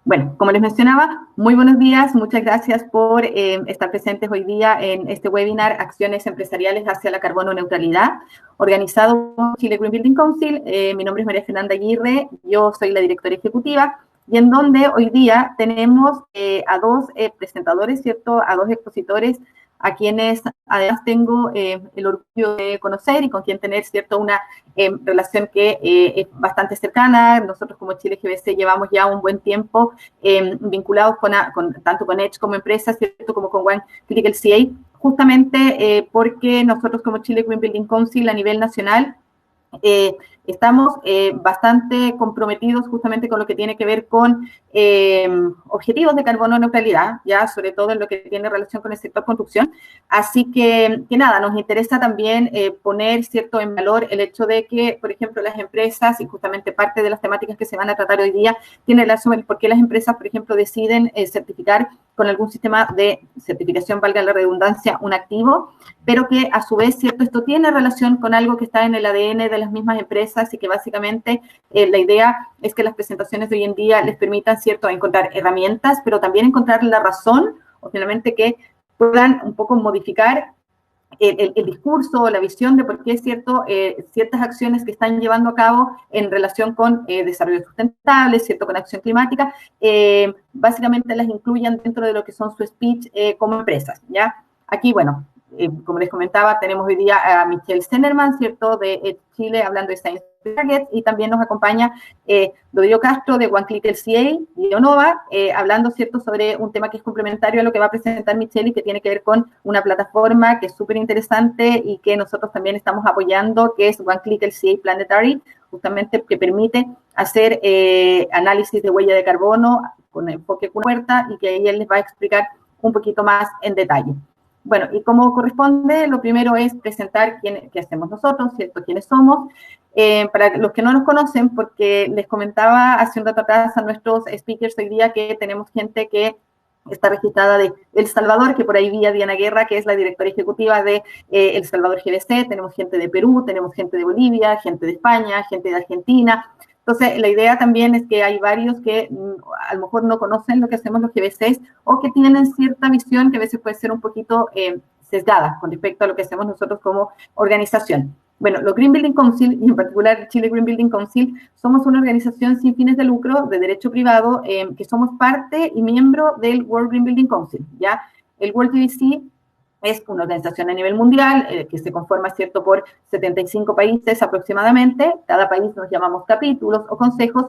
Bueno, como les mencionaba, muy buenos días, muchas gracias por estar presentes hoy día en este webinar Acciones Empresariales hacia la Carbono Neutralidad, organizado por Chile Green Building Council. Mi nombre es María Fernanda Aguirre, yo soy la directora ejecutiva, y en donde hoy día tenemos a dos presentadores, ¿cierto? A dos expositores a quienes además tengo el orgullo de conocer y con quien tener, ¿cierto?, una relación que es bastante cercana. Nosotros como Chile GBC llevamos ya un buen tiempo vinculados tanto con Edge como empresa, ¿cierto?, como con One Critical CA, justamente porque nosotros como Chile Green Building Council a nivel nacional estamos bastante comprometidos justamente con lo que tiene que ver con objetivos de carbono neutralidad, ya sobre todo en lo que tiene relación con el sector construcción. Así que nada, nos interesa también poner, ¿cierto?, en valor el hecho de que, por ejemplo, las empresas, y justamente parte de las temáticas que se van a tratar hoy día, tiene relación con por qué las empresas, por ejemplo, deciden certificar con algún sistema de certificación, valga la redundancia, un activo, pero que a su vez, ¿cierto?, esto tiene relación con algo que está en el ADN de las mismas empresas y que básicamente la idea es que las presentaciones de hoy en día les permitan, ¿cierto?, encontrar herramientas, pero también encontrar la razón, o finalmente que puedan un poco modificar el discurso o la visión de por qué ciertas acciones que están llevando a cabo en relación con desarrollo sustentable, ¿cierto?, con acción climática, básicamente las incluyan dentro de lo que son su speech como empresas, ¿ya? Aquí, bueno, como les comentaba, tenemos hoy día a Michelle Zennerman, ¿cierto?, de Chile, hablando de Science Target, y también nos acompaña Rodrigo Castro de One Click LCA y Onova, hablando, ¿cierto?, sobre un tema que es complementario a lo que va a presentar Michelle y que tiene que ver con una plataforma que es súper interesante y que nosotros también estamos apoyando, que es One Click LCA Planetary, justamente que permite hacer análisis de huella de carbono con enfoque puerta y que ahí él les va a explicar un poquito más en detalle. Bueno, y como corresponde, lo primero es presentar qué hacemos nosotros, ¿cierto?, quiénes somos. Para los que no nos conocen, porque les comentaba hace un rato atrás a nuestros speakers hoy día que tenemos gente que está registrada de El Salvador, que por ahí vi a Diana Guerra, que es la directora ejecutiva de El Salvador GBC, tenemos gente de Perú, tenemos gente de Bolivia, gente de España, gente de Argentina. Entonces, la idea también es que hay varios que a lo mejor no conocen lo que hacemos los GBCs o que tienen cierta visión que a veces puede ser un poquito sesgada con respecto a lo que hacemos nosotros como organización. Bueno, los Green Building Council, y en particular Chile Green Building Council, somos una organización sin fines de lucro, de derecho privado, que somos parte y miembro del World Green Building Council, ¿ya? El World GBC es una organización a nivel mundial que se conforma, ¿cierto?, por 75 países aproximadamente. Cada país nos llamamos capítulos o consejos,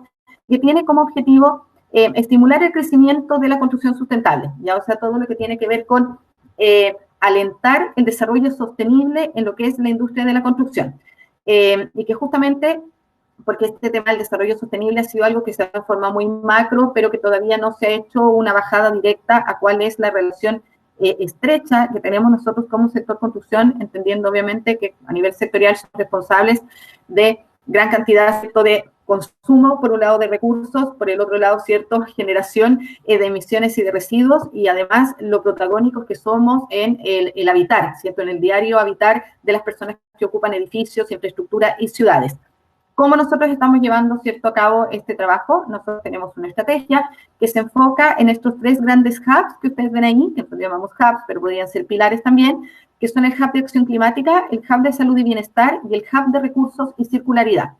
que tiene como objetivo estimular el crecimiento de la construcción sustentable, ¿ya? O sea, todo lo que tiene que ver con alentar el desarrollo sostenible en lo que es la industria de la construcción. Y que justamente, porque este tema del desarrollo sostenible ha sido algo que se ha de forma muy macro, pero que todavía no se ha hecho una bajada directa a cuál es la relación estrecha que tenemos nosotros como sector construcción, entendiendo obviamente que a nivel sectorial somos responsables de gran cantidad, ¿cierto?, de consumo, por un lado, de recursos, por el otro lado, ¿cierto?, generación de emisiones y de residuos, y además lo protagónicos que somos en el habitar, ¿cierto?, en el diario habitar de las personas que ocupan edificios, infraestructura y ciudades. ¿Cómo nosotros estamos llevando, ¿cierto?, a cabo este trabajo? Nosotros tenemos una estrategia que se enfoca en estos tres grandes hubs que ustedes ven ahí, que nosotros llamamos hubs, pero podrían ser pilares también, que son el hub de acción climática, el hub de salud y bienestar y el hub de recursos y circularidad.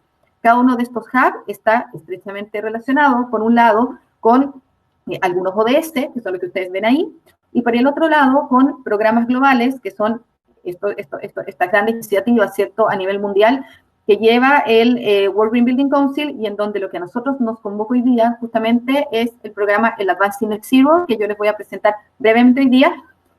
Cada uno de estos hubs está estrechamente relacionado, por un lado, con algunos ODS, que son los que ustedes ven ahí, y por el otro lado, con programas globales, que son estas grandes iniciativas, ¿cierto?, a nivel mundial, que lleva el World Green Building Council, y en donde lo que a nosotros nos convoca hoy día justamente es el programa el Advancing Net Zero, que yo les voy a presentar brevemente hoy día,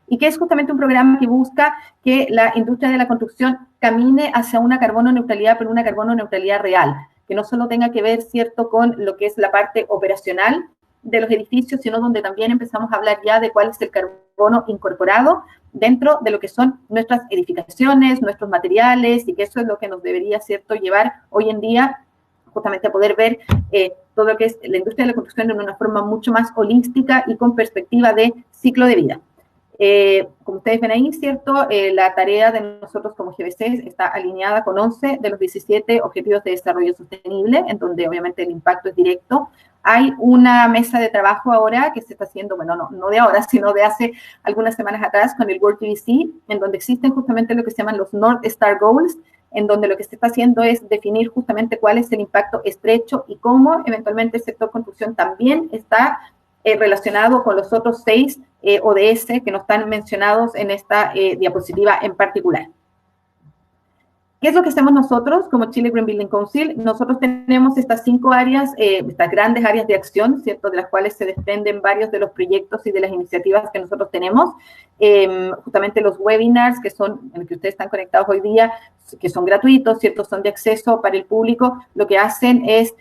y que es justamente un programa que busca que la industria de la construcción camine hacia una carbono neutralidad, pero una carbono neutralidad real, que no solo tenga que ver, ¿cierto?, con lo que es la parte operacional de los edificios, sino donde también empezamos a hablar ya de cuál es el carbono incorporado dentro de lo que son nuestras edificaciones, nuestros materiales, y que eso es lo que nos debería, ¿cierto?, llevar hoy en día justamente a poder ver todo lo que es la industria de la construcción de una forma mucho más holística y con perspectiva de ciclo de vida. Como ustedes ven ahí, ¿cierto?, la tarea de nosotros como GBC está alineada con 11 de los 17 Objetivos de Desarrollo Sostenible, en donde obviamente el impacto es directo Hay una mesa de trabajo ahora que se está haciendo, bueno, no de ahora, sino de hace algunas semanas atrás con el World GBC, en donde existen justamente lo que se llaman los North Star Goals, en donde lo que se está haciendo es definir justamente cuál es el impacto estrecho y cómo eventualmente el sector construcción también está relacionado con los otros 6 ODS que no están mencionados en esta diapositiva en particular. ¿Qué es lo que hacemos nosotros como Chile Green Building Council? Nosotros tenemos estas 5 áreas, estas grandes áreas de acción, ¿cierto?, de las cuales se desprenden varios de los proyectos y de las iniciativas que nosotros tenemos. Justamente los webinars que son, en los que ustedes están conectados hoy día, que son gratuitos, ¿cierto?, son de acceso para el público, lo que hacen es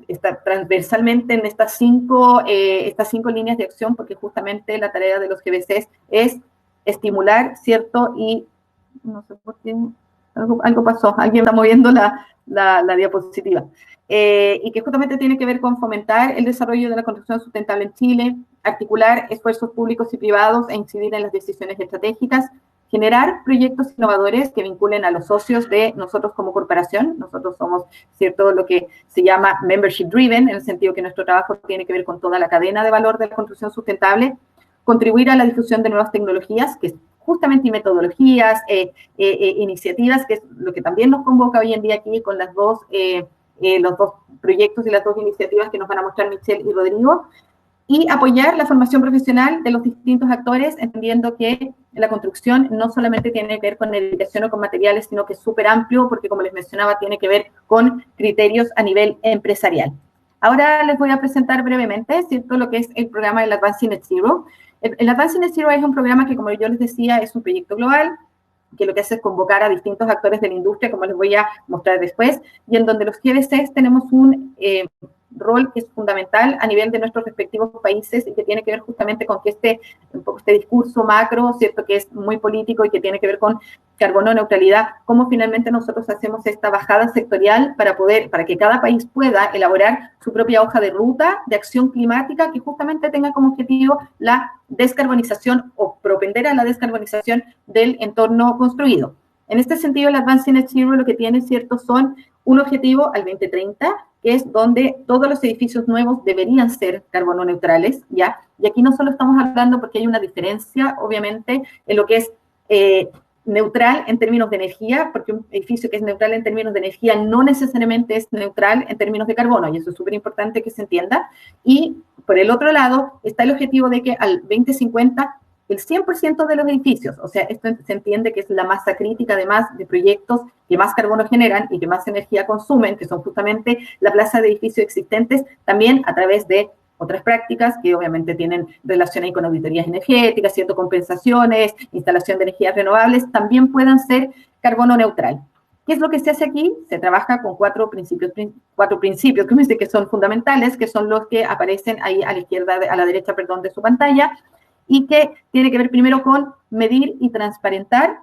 estar transversalmente en estas 5 líneas de acción, porque justamente la tarea de los GBCs es estimular, ¿cierto?, y no sé por qué... Algo pasó, alguien está moviendo la diapositiva. Y que justamente tiene que ver con fomentar el desarrollo de la construcción sustentable en Chile, articular esfuerzos públicos y privados e incidir en las decisiones estratégicas, generar proyectos innovadores que vinculen a los socios de nosotros como corporación. Nosotros somos, ¿cierto?, lo que se llama membership driven, en el sentido que nuestro trabajo tiene que ver con toda la cadena de valor de la construcción sustentable, contribuir a la difusión de nuevas tecnologías, que justamente y metodologías, iniciativas, que es lo que también nos convoca hoy en día aquí con los dos proyectos y las 2 iniciativas que nos van a mostrar Michelle y Rodrigo, y apoyar la formación profesional de los distintos actores, entendiendo que la construcción no solamente tiene que ver con edificación o con materiales, sino que es súper amplio, porque como les mencionaba, tiene que ver con criterios a nivel empresarial. Ahora les voy a presentar brevemente, ¿cierto?, lo que es el programa del Advancing Net Zero. El Advancing Net Zero es un programa que, como yo les decía, es un proyecto global, que lo que hace es convocar a distintos actores de la industria, como les voy a mostrar después, y en donde los GBCs tenemos un rol que es fundamental a nivel de nuestros respectivos países y que tiene que ver justamente con que un poco este discurso macro, ¿cierto?, que es muy político y que tiene que ver con carbono neutralidad, cómo finalmente nosotros hacemos esta bajada sectorial para que cada país pueda elaborar su propia hoja de ruta de acción climática que justamente tenga como objetivo la descarbonización o propender a la descarbonización del entorno construido. En este sentido, el Advancing Net Zero lo que tiene, ¿cierto?, son un objetivo al 2030, que es donde todos los edificios nuevos deberían ser carbono neutrales, ¿ya? Y aquí no solo estamos hablando porque hay una diferencia, obviamente, en lo que es neutral en términos de energía, porque un edificio que es neutral en términos de energía no necesariamente es neutral en términos de carbono, y eso es súper importante que se entienda. Y por el otro lado está el objetivo de que al 2050 el 100% de los edificios, o sea, esto se entiende que es la masa crítica además de proyectos que más carbono generan y que más energía consumen, que son justamente la plaza de edificios existentes, también a través de otras prácticas que obviamente tienen relación ahí con auditorías energéticas, cierto, compensaciones, instalación de energías renovables, también puedan ser carbono neutral. ¿Qué es lo que se hace aquí? Se trabaja con 4 principios que son fundamentales, que son los que aparecen ahí a la izquierda, a la derecha, perdón, de su pantalla, y que tiene que ver primero con medir y transparentar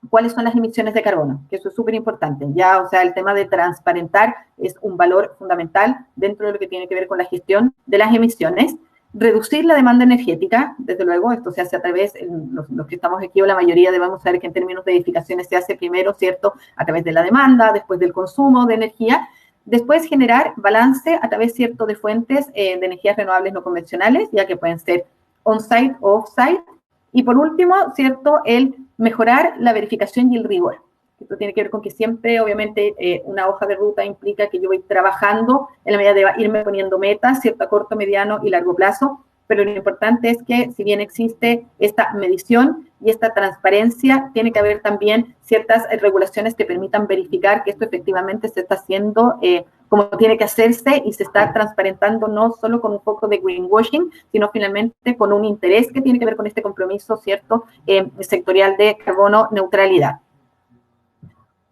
cuáles son las emisiones de carbono, que eso es súper importante. Ya, o sea, el tema de transparentar es un valor fundamental dentro de lo que tiene que ver con la gestión de las emisiones. Reducir la demanda energética, desde luego, esto se hace a través, los que estamos aquí o la mayoría debemos saber que en términos de edificaciones se hace primero, ¿cierto?, a través de la demanda, después del consumo de energía. Después generar balance a través, ¿cierto?, de fuentes de energías renovables no convencionales, ya que pueden ser on-site o off-site. Y por último, ¿cierto?, el mejorar la verificación y el rigor. Esto tiene que ver con que siempre, obviamente, una hoja de ruta implica que yo voy trabajando en la medida de irme poniendo metas, ¿cierto?, a corto, mediano y largo plazo, pero lo importante es que si bien existe esta medición y esta transparencia, tiene que haber también ciertas regulaciones que permitan verificar que esto efectivamente se está haciendo como tiene que hacerse y se está transparentando no solo con un poco de greenwashing, sino finalmente con un interés que tiene que ver con este compromiso, ¿cierto?, sectorial de carbono neutralidad.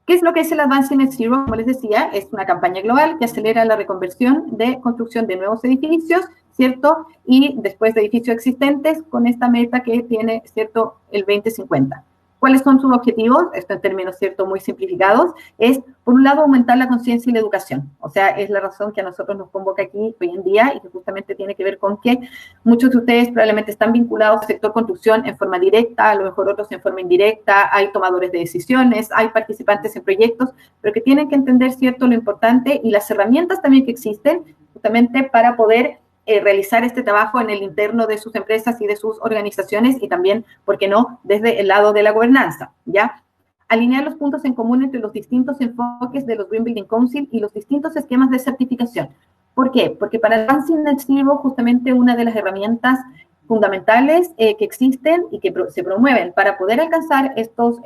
¿Qué es lo que es el Advancing Net Zero? Como les decía, es una campaña global que acelera la reconversión de construcción de nuevos edificios, ¿cierto? Y después de edificios existentes con esta meta que tiene, ¿cierto?, el 2050. ¿Cuáles son sus objetivos? Esto en términos, ¿cierto?, muy simplificados, es, por un lado, aumentar la conciencia y la educación. O sea, es la razón que a nosotros nos convoca aquí hoy en día y que justamente tiene que ver con que muchos de ustedes probablemente están vinculados al sector construcción en forma directa, a lo mejor otros en forma indirecta, hay tomadores de decisiones, hay participantes en proyectos, pero que tienen que entender, ¿cierto?, lo importante y las herramientas también que existen justamente para poder realizar este trabajo en el interno de sus empresas y de sus organizaciones y también, ¿por qué no?, desde el lado de la gobernanza, ¿ya? Alinear los puntos en común entre los distintos enfoques de los Green Building Council y los distintos esquemas de certificación. ¿Por qué? Porque para Advancing Net Zero, justamente una de las herramientas fundamentales que existen y que se promueven para poder alcanzar estos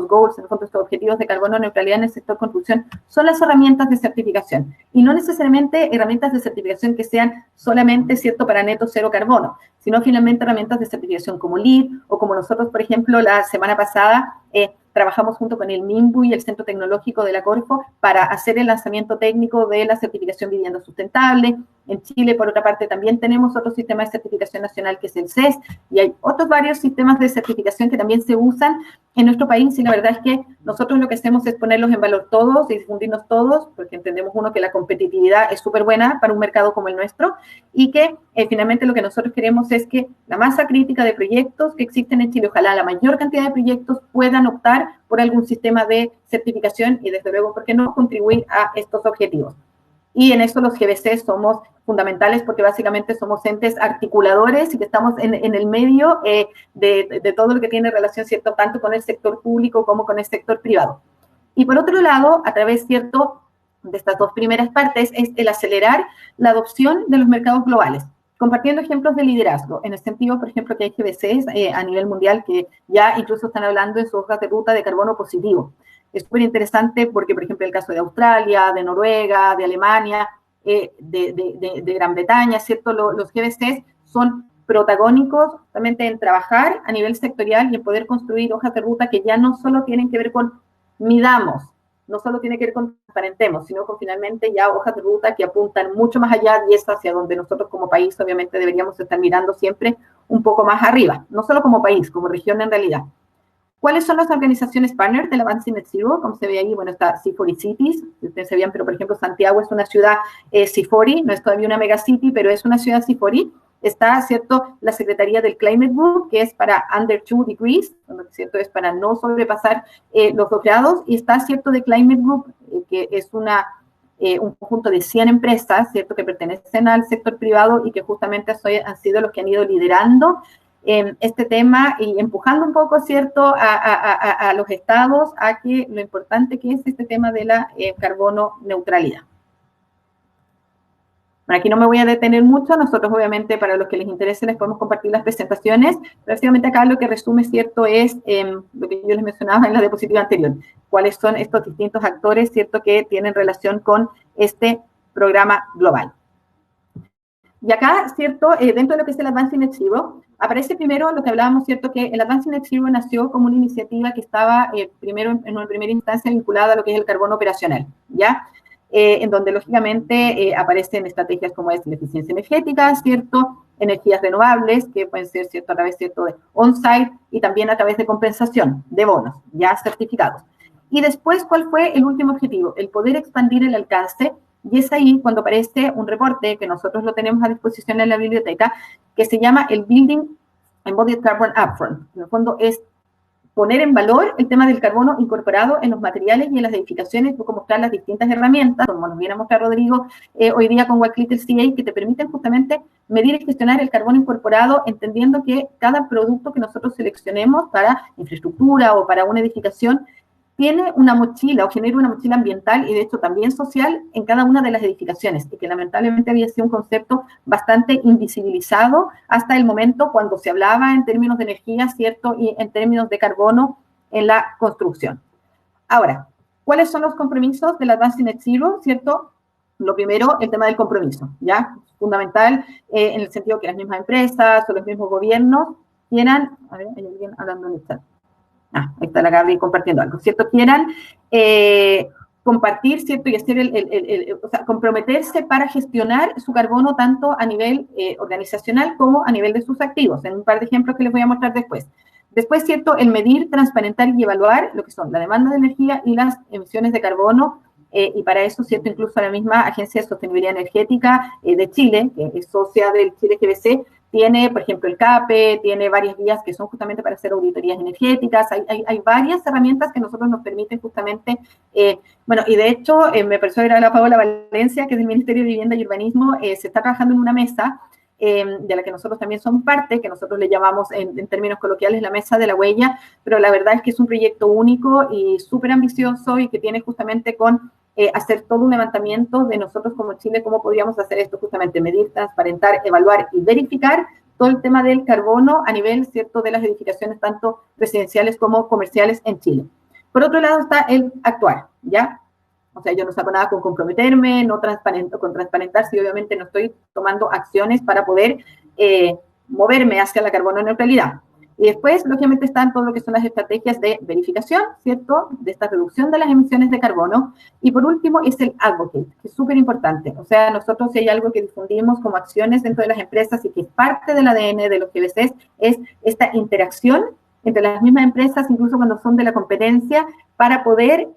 goals, en el fondo, estos objetivos de carbono neutralidad en el sector construcción, son las herramientas de certificación. Y no necesariamente herramientas de certificación que sean solamente, ¿cierto?, para neto cero carbono, sino finalmente herramientas de certificación como LEED o como nosotros, por ejemplo, la semana pasada trabajamos junto con el MIMBU y el Centro Tecnológico de la Corfo para hacer el lanzamiento técnico de la certificación Vivienda Sustentable. En Chile, por otra parte, también tenemos otro sistema de certificación nacional que es el CES, y hay otros varios sistemas de certificación que también se usan en nuestro país, y la verdad es que nosotros lo que hacemos es ponerlos en valor todos y difundirnos todos, porque entendemos, uno, que la competitividad es súper buena para un mercado como el nuestro, y que finalmente lo que nosotros queremos es que la masa crítica de proyectos que existen en Chile, ojalá la mayor cantidad de proyectos puedan optar por algún sistema de certificación y, desde luego, ¿por qué no?, contribuir a estos objetivos. Y en eso los GBC somos fundamentales porque básicamente somos entes articuladores y que estamos en el medio de todo lo que tiene relación, ¿cierto?, tanto con el sector público como con el sector privado. Y por otro lado, a través, ¿cierto?, de estas dos primeras partes, es el acelerar la adopción de los mercados globales, compartiendo ejemplos de liderazgo, en el sentido, por ejemplo, que hay GBCs a nivel mundial que ya incluso están hablando en sus hojas de ruta de carbono positivo. Es súper interesante porque, por ejemplo, el caso de Australia, de Noruega, de Alemania, de Gran Bretaña, ¿cierto? Los GBCs son protagónicos realmente en trabajar a nivel sectorial y en poder construir hojas de ruta que ya no solo tienen que ver con midamos, no solo tiene que ver con transparentemos, sino con finalmente ya hojas de ruta que apuntan mucho más allá, y es hacia donde nosotros como país obviamente deberíamos estar mirando siempre un poco más arriba, no solo como país, como región en realidad. ¿Cuáles son las organizaciones partner del Advancing Net Zero? Como se ve ahí, bueno, está C40 Cities, ustedes sabían, pero por ejemplo Santiago es una ciudad C40, no es todavía una megacity, pero es una ciudad C40. Está, ¿cierto?, la Secretaría del Climate Group, que es para under 2 degrees, ¿cierto?, es para no sobrepasar los 2 grados, y está, ¿cierto?, de Climate Group, que es un conjunto de 100 empresas, ¿cierto?, que pertenecen al sector privado y que justamente han sido los que han ido liderando este tema y empujando un poco, ¿cierto?, a los estados a que lo importante que es este tema de la carbono neutralidad. Bueno, aquí no me voy a detener mucho, nosotros obviamente para los que les interese les podemos compartir las presentaciones, pero básicamente acá lo que resume, ¿cierto?, es lo que yo les mencionaba en la diapositiva anterior, cuáles son estos distintos actores, ¿cierto?, que tienen relación con este programa global. Y acá, ¿cierto?, dentro de lo que es el Advancing Net Zero, aparece primero lo que hablábamos, ¿cierto?, que el Advancing Net Zero nació como una iniciativa que estaba primero, en una primera instancia, vinculada a lo que es el carbono operacional, ¿ya? En donde, lógicamente, aparecen estrategias como es la eficiencia energética, ¿cierto?, energías renovables, que pueden ser, ¿cierto?, a través, ¿cierto?, de on-site y también a través de compensación, de bonos, ya certificados. Y después, ¿cuál fue el último objetivo? El poder expandir el alcance. Y es ahí cuando aparece un reporte que nosotros lo tenemos a disposición en la biblioteca, que se llama el Building Embodied Carbon Upfront. En el fondo es poner en valor el tema del carbono incorporado en los materiales y en las edificaciones, y mostrar las distintas herramientas, como nos viene a mostrar Rodrigo hoy día con White Little CA, que te permiten justamente medir y gestionar el carbono incorporado, entendiendo que cada producto que nosotros seleccionemos para infraestructura o para una edificación tiene una mochila o genera una mochila ambiental y de hecho también social en cada una de las edificaciones, y que lamentablemente había sido un concepto bastante invisibilizado hasta el momento cuando se hablaba en términos de energía, ¿cierto?, y en términos de carbono en la construcción. Ahora, ¿cuáles son los compromisos del Advancing Net Zero, ¿cierto? Lo primero, el tema del compromiso, ¿ya? Fundamental en el sentido que las mismas empresas o los mismos gobiernos quieran, a ver, hay alguien hablando en el chat. Ahí está la Gaby compartiendo algo, ¿cierto? Quieran compartir, ¿cierto? Y hacer o sea, comprometerse para gestionar su carbono tanto a nivel organizacional como a nivel de sus activos, en un par de ejemplos que les voy a mostrar después. Después, ¿cierto?, el medir, transparentar y evaluar lo que son la demanda de energía y las emisiones de carbono, y para eso, ¿cierto?, incluso la misma Agencia de Sostenibilidad Energética de Chile, que es socia del Chile GBC, tiene, por ejemplo, el CAPE, tiene varias vías que son justamente para hacer auditorías energéticas, hay varias herramientas que nosotros nos permiten justamente, bueno, y de hecho, me pareció ver a la Paola Valencia, que es del Ministerio de Vivienda y Urbanismo, se está trabajando en una mesa, de la que nosotros también somos parte, que nosotros le llamamos en términos coloquiales la mesa de la huella, pero la verdad es que es un proyecto único y súper ambicioso y que tiene justamente con hacer todo un levantamiento de nosotros como Chile, cómo podríamos hacer esto justamente, medir, transparentar, evaluar y verificar todo el tema del carbono a nivel, ¿cierto?, de las edificaciones tanto residenciales como comerciales en Chile. Por otro lado está el actuar, ¿ya? O sea, yo no saco nada con comprometerme, no transparento, con transparentar si obviamente no estoy tomando acciones para poder moverme hacia la carbono neutralidad. Y después, lógicamente, están todo lo que son las estrategias de verificación, ¿cierto?, de esta reducción de las emisiones de carbono. Y por último, es el advocate, que es súper importante. O sea, nosotros, si hay algo que difundimos como acciones dentro de las empresas y que es parte del ADN de los GBCs, es esta interacción entre las mismas empresas, incluso cuando son de la competencia, para poder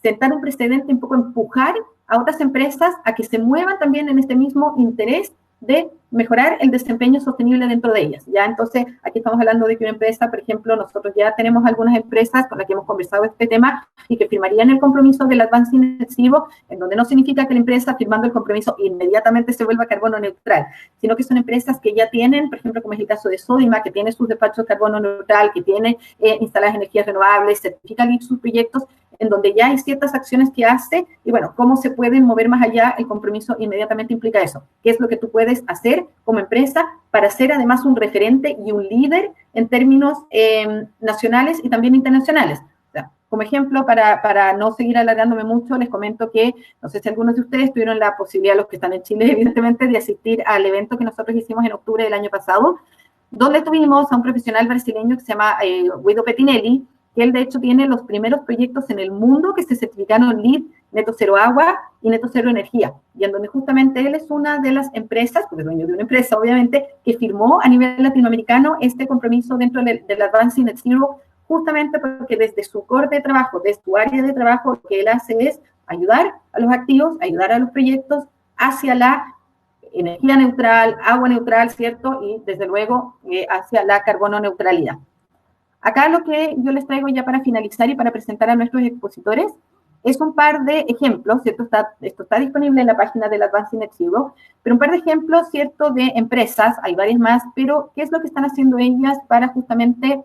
sentar un precedente, un poco empujar a otras empresas a que se muevan también en este mismo interés de mejorar el desempeño sostenible dentro de ellas, ¿ya? Entonces, aquí estamos hablando de que una empresa, por ejemplo, nosotros ya tenemos algunas empresas con las que hemos conversado este tema y que firmarían el compromiso del Advancing Net Zero, en donde no significa que la empresa firmando el compromiso inmediatamente se vuelva carbono neutral, sino que son empresas que ya tienen, por ejemplo, como es el caso de Sodima, que tiene sus despachos de carbono neutral, que tiene instaladas energías renovables, certifican sus proyectos, en donde ya hay ciertas acciones que hace, y bueno, cómo se pueden mover más allá, el compromiso inmediatamente implica eso. ¿Qué es lo que tú puedes hacer como empresa para ser además un referente y un líder en términos nacionales y también internacionales? O sea, como ejemplo, para no seguir alargándome mucho, les comento que, no sé si algunos de ustedes tuvieron la posibilidad, los que están en Chile, evidentemente, de asistir al evento que nosotros hicimos en octubre del año pasado, donde tuvimos a un profesional brasileño que se llama Guido Pettinelli, que él de hecho tiene los primeros proyectos en el mundo que se certificaron LEED, Neto Cero Agua y Neto Cero Energía, y en donde justamente él es una de las empresas, porque es dueño de una empresa obviamente, que firmó a nivel latinoamericano este compromiso dentro del Advancing Net Zero, justamente porque desde su core de trabajo, desde su área de trabajo, lo que él hace es ayudar a los activos, ayudar a los proyectos hacia la energía neutral, agua neutral, ¿cierto? Y desde luego hacia la carbono neutralidad. Acá lo que yo les traigo ya para finalizar y para presentar a nuestros expositores es un par de ejemplos, ¿cierto? Esto está disponible en la página del Advancing Net Zero, pero un par de ejemplos, ¿cierto?, de empresas, hay varias más, pero ¿qué es lo que están haciendo ellas para justamente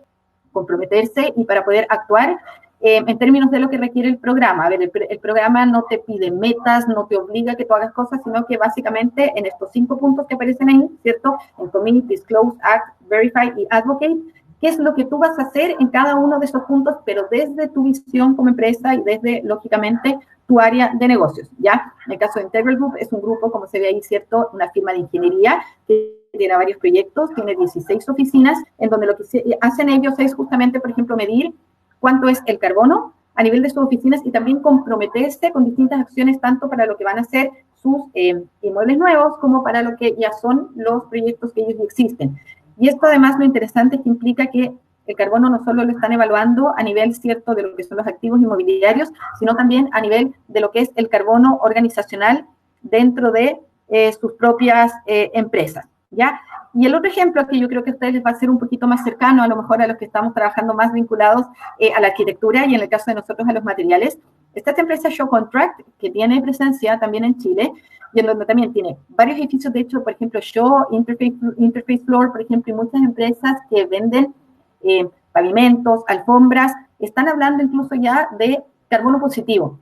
comprometerse y para poder actuar en términos de lo que requiere el programa? A ver, el programa no te pide metas, no te obliga a que tú hagas cosas, sino que básicamente en estos 5 puntos que aparecen ahí, ¿cierto?, en Community, Disclose, Act, Verify y Advocate, qué es lo que tú vas a hacer en cada uno de esos puntos, pero desde tu visión como empresa y desde, lógicamente, tu área de negocios, ¿ya? En el caso de Integral Group, es un grupo, como se ve ahí, ¿cierto?, una firma de ingeniería que tiene varios proyectos, tiene 16 oficinas, en donde lo que hacen ellos es justamente, por ejemplo, medir cuánto es el carbono a nivel de sus oficinas y también comprometerse con distintas acciones, tanto para lo que van a ser sus inmuebles nuevos, como para lo que ya son los proyectos que ellos ya existen. Y esto además lo interesante es que implica que el carbono no solo lo están evaluando a nivel cierto de lo que son los activos inmobiliarios, sino también a nivel de lo que es el carbono organizacional dentro de sus propias empresas, ¿ya? Y el otro ejemplo que yo creo que a ustedes les va a ser un poquito más cercano, a lo mejor a los que estamos trabajando más vinculados a la arquitectura y en el caso de nosotros a los materiales, está esta empresa Show Contract, que tiene presencia también en Chile, y en donde también tiene varios edificios, de hecho, por ejemplo, Show, Interface Floor, por ejemplo, y muchas empresas que venden pavimentos, alfombras, están hablando incluso ya de carbono positivo.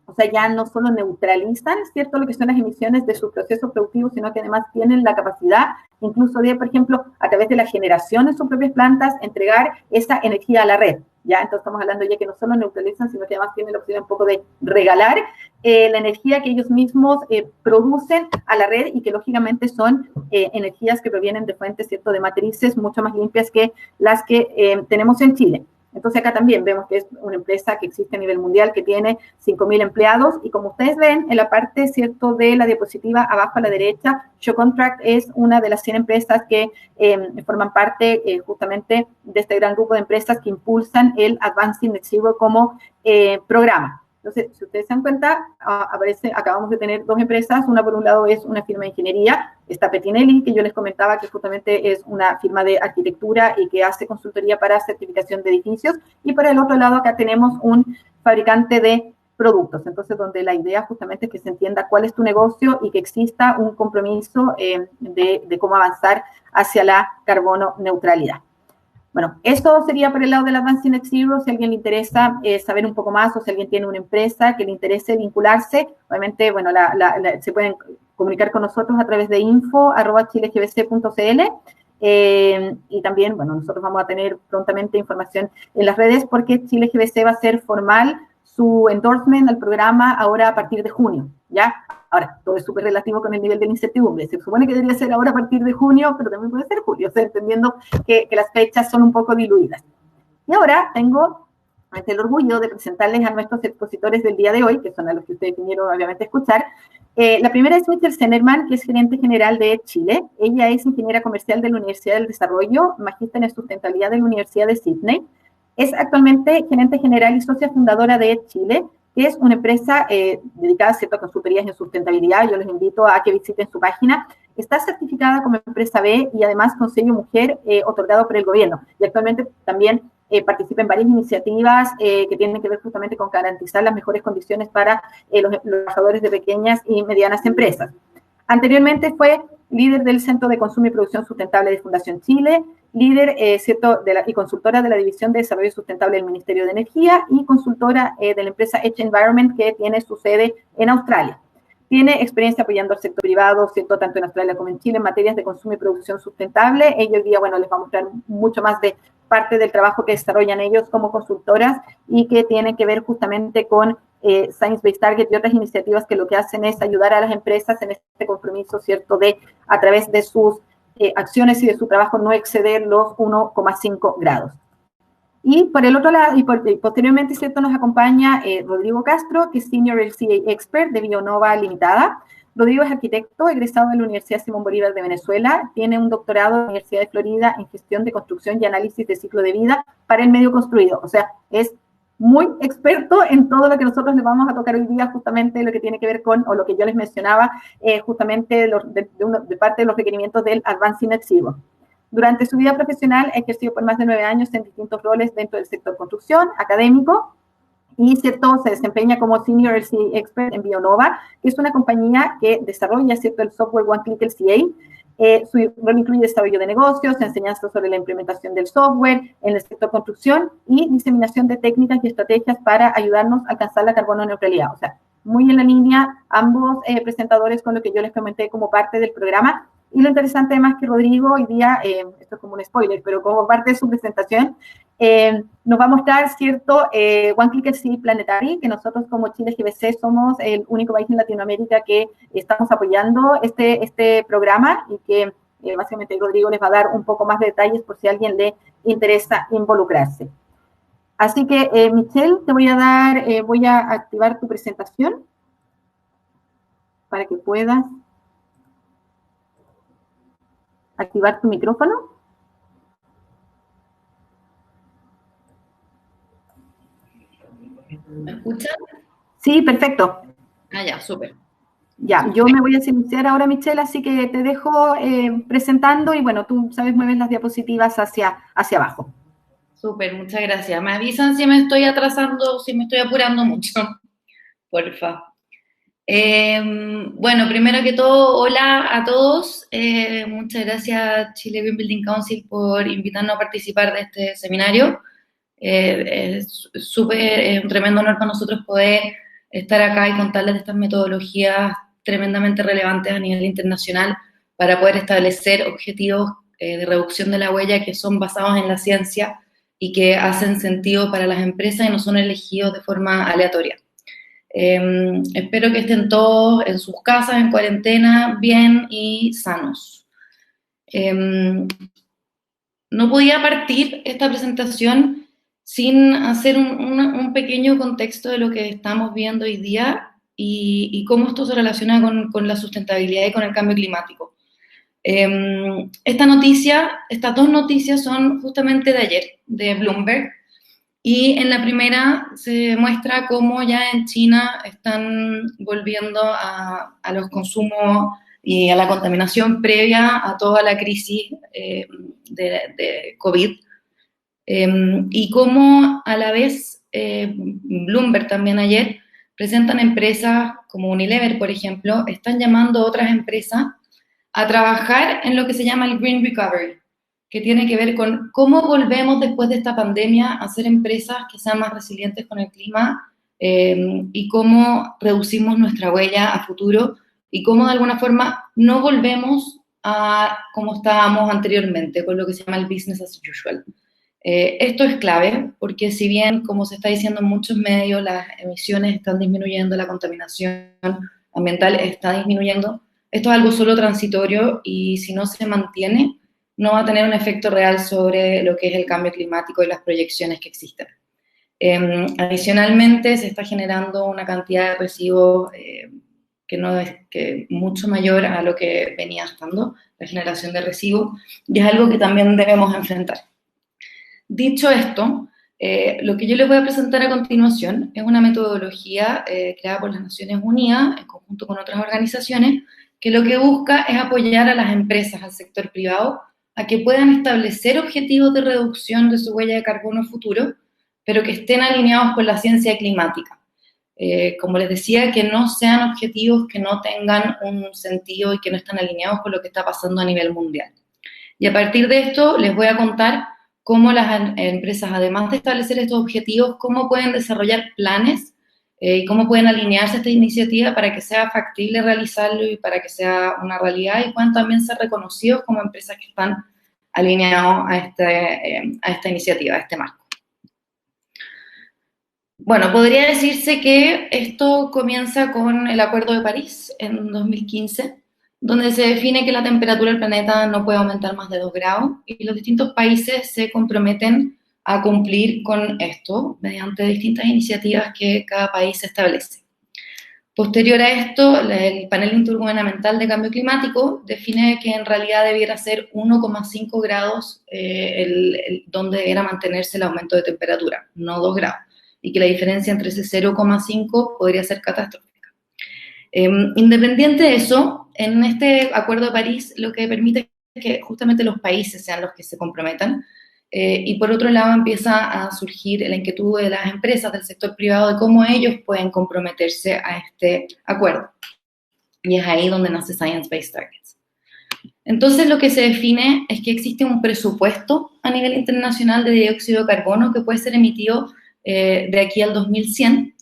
O sea, ya no solo neutralizan, ¿cierto?, lo que son las emisiones de sus procesos productivos, sino que además tienen la capacidad incluso de, por ejemplo, a través de la generación en sus propias plantas, entregar esa energía a la red, ¿ya? Entonces estamos hablando ya que no solo neutralizan, sino que además tienen la opción un poco de regalar la energía que ellos mismos producen a la red y que lógicamente son energías que provienen de fuentes, ¿cierto?, de matrices mucho más limpias que las que tenemos en Chile. Entonces acá también vemos que es una empresa que existe a nivel mundial, que tiene 5.000 empleados, y como ustedes ven en la parte, ¿cierto?, de la diapositiva abajo a la derecha, ShowContract es una de las 100 empresas que forman parte justamente de este gran grupo de empresas que impulsan el Advancing Net Zero como programa. Entonces, si ustedes se dan cuenta, acabamos de tener dos empresas. Una, por un lado, es una firma de ingeniería, está Petinelli, que yo les comentaba que justamente es una firma de arquitectura y que hace consultoría para certificación de edificios. Y por el otro lado, acá tenemos un fabricante de productos. Entonces, donde la idea justamente es que se entienda cuál es tu negocio y que exista un compromiso de cómo avanzar hacia la carbono neutralidad. Bueno, esto sería por el lado del Advancing Net Zero. Si a alguien le interesa saber un poco más, o si alguien tiene una empresa que le interese vincularse, obviamente, bueno, se pueden comunicar con nosotros a través de info@chilegbc.cl, y también, bueno, nosotros vamos a tener prontamente información en las redes, porque Chile GBC va a ser formal su endorsement al programa ahora a partir de junio, ¿ya? Ahora, todo es súper relativo con el nivel de la incertidumbre. Se supone que debería ser ahora a partir de junio, pero también puede ser julio, o sea, entendiendo que las fechas son un poco diluidas. Y ahora tengo el orgullo de presentarles a nuestros expositores del día de hoy, que son a los que ustedes vinieron obviamente a escuchar. La primera es Michelle Zenerman, que es gerente general de Chile. Ella es ingeniera comercial de la Universidad del Desarrollo, magíster en sustentabilidad de la Universidad de Sydney. Es actualmente gerente general y socia fundadora de Chile, que es una empresa dedicada, ¿cierto?, a consultorías en sustentabilidad. Yo les invito a que visiten su página. Está certificada como empresa B y además con sello mujer otorgado por el gobierno. Y actualmente también participa en varias iniciativas que tienen que ver justamente con garantizar las mejores condiciones para los trabajadores de pequeñas y medianas empresas. Anteriormente fue líder del Centro de Consumo y Producción Sustentable de Fundación Chile, líder ¿cierto?, y consultora de la División de Desarrollo Sustentable del Ministerio de Energía y consultora de la empresa Edge Environment, que tiene su sede en Australia. Tiene experiencia apoyando al sector privado, ¿cierto?, tanto en Australia como en Chile, en materias de consumo y producción sustentable. Ella hoy día, bueno, les va a mostrar mucho más de parte del trabajo que desarrollan ellos como consultoras y que tiene que ver justamente con Science Based Target y otras iniciativas que lo que hacen es ayudar a las empresas en este compromiso, ¿cierto?, de a través de sus acciones y de su trabajo no exceder los 1,5 grados. Y por el otro lado, y posteriormente, ¿cierto?, nos acompaña Rodrigo Castro, que es Senior LCA Expert de Bionova Limitada. Rodrigo es arquitecto, egresado de la Universidad Simón Bolívar de Venezuela, tiene un doctorado en la Universidad de Florida en gestión de construcción y análisis de ciclo de vida para el medio construido. O sea, es muy experto en todo lo que nosotros les vamos a tocar hoy día, justamente lo que tiene que ver con, o lo que yo les mencionaba, justamente de parte de los requerimientos del Advancing Net Zero. Durante su vida profesional ha ejercido por más de 9 años en distintos roles dentro del sector construcción, académico, y ¿cierto?, se desempeña como Senior LCA Expert en Bionova, que es una compañía que desarrolla, ¿cierto?, el software One Click LCA. Su rol incluye desarrollo de negocios, enseñanza sobre la implementación del software en el sector construcción y diseminación de técnicas y estrategias para ayudarnos a alcanzar la carbono neutralidad. O sea, muy en la línea ambos presentadores con lo que yo les comenté como parte del programa. Y lo interesante además que Rodrigo hoy día, esto es como un spoiler, pero como parte de su presentación, nos va a mostrar, ¿cierto?, One Click LCA Planetary, que nosotros como Chile GBC somos el único país en Latinoamérica que estamos apoyando este programa, y que básicamente Rodrigo les va a dar un poco más de detalles por si a alguien le interesa involucrarse. Así que, Michelle, te voy a activar tu presentación para que puedas activar tu micrófono. ¿Me escuchan? Sí, perfecto. Ah, ya, súper. Ya, yo me voy a silenciar ahora, Michelle, así que te dejo presentando y, bueno, tú, sabes, mueves las diapositivas hacia abajo. Súper, muchas gracias. Me avisan si me estoy atrasando, si me estoy apurando mucho, porfa. Bueno, primero que todo, hola a todos. Muchas gracias, Chile Green Building Council, por invitarnos a participar de este seminario. Es súper, un tremendo honor para nosotros poder estar acá y contarles de estas metodologías tremendamente relevantes a nivel internacional para poder establecer objetivos de reducción de la huella que son basados en la ciencia y que hacen sentido para las empresas y no son elegidos de forma aleatoria. Espero que estén todos en sus casas, en cuarentena, bien y sanos. No podía partir esta presentación sin hacer un pequeño contexto de lo que estamos viendo hoy día y cómo esto se relaciona con la sustentabilidad y con el cambio climático. Estas dos noticias son justamente de ayer, de Bloomberg, y en la primera se muestra cómo ya en China están volviendo a los consumos y a la contaminación previa a toda la crisis de COVID. Y cómo a la vez Bloomberg también ayer presentan empresas como Unilever, por ejemplo, están llamando a otras empresas a trabajar en lo que se llama el Green Recovery, que tiene que ver con cómo volvemos después de esta pandemia a ser empresas que sean más resilientes con el clima y cómo reducimos nuestra huella a futuro y cómo de alguna forma no volvemos a como estábamos anteriormente, con lo que se llama el business as usual. Esto es clave porque si bien, como se está diciendo en muchos medios, las emisiones están disminuyendo, la contaminación ambiental está disminuyendo, esto es algo solo transitorio y si no se mantiene, no va a tener un efecto real sobre lo que es el cambio climático y las proyecciones que existen. Adicionalmente, se está generando una cantidad de residuos que no es que mucho mayor a lo que venía estando, la generación de residuos, y es algo que también debemos enfrentar. Dicho esto, lo que yo les voy a presentar a continuación es una metodología creada por las Naciones Unidas en conjunto con otras organizaciones que lo que busca es apoyar a las empresas, al sector privado, a que puedan establecer objetivos de reducción de su huella de carbono futuro, pero que estén alineados con la ciencia climática. Como les decía, que no sean objetivos que no tengan un sentido y que no están alineados con lo que está pasando a nivel mundial. Y a partir de esto les voy a contar cómo las empresas, además de establecer estos objetivos, cómo pueden desarrollar planes y cómo pueden alinearse a esta iniciativa para que sea factible realizarlo y para que sea una realidad y puedan también ser reconocidos como empresas que están alineados a esta iniciativa, a este marco. Bueno, podría decirse que esto comienza con el Acuerdo de París en 2015, donde se define que la temperatura del planeta no puede aumentar más de 2 grados y los distintos países se comprometen a cumplir con esto mediante distintas iniciativas que cada país establece. Posterior a esto, el panel intergubernamental de cambio climático define que en realidad debiera ser 1,5 grados donde debiera mantenerse el aumento de temperatura, no 2 grados, y que la diferencia entre ese 0,5 podría ser catastrófica. Independiente de eso, en este Acuerdo de París lo que permite es que justamente los países sean los que se comprometan y por otro lado empieza a surgir la inquietud de las empresas del sector privado de cómo ellos pueden comprometerse a este acuerdo. Y es ahí donde nace Science Based Targets. Entonces lo que se define es que existe un presupuesto a nivel internacional de dióxido de carbono que puede ser emitido de aquí al 2100.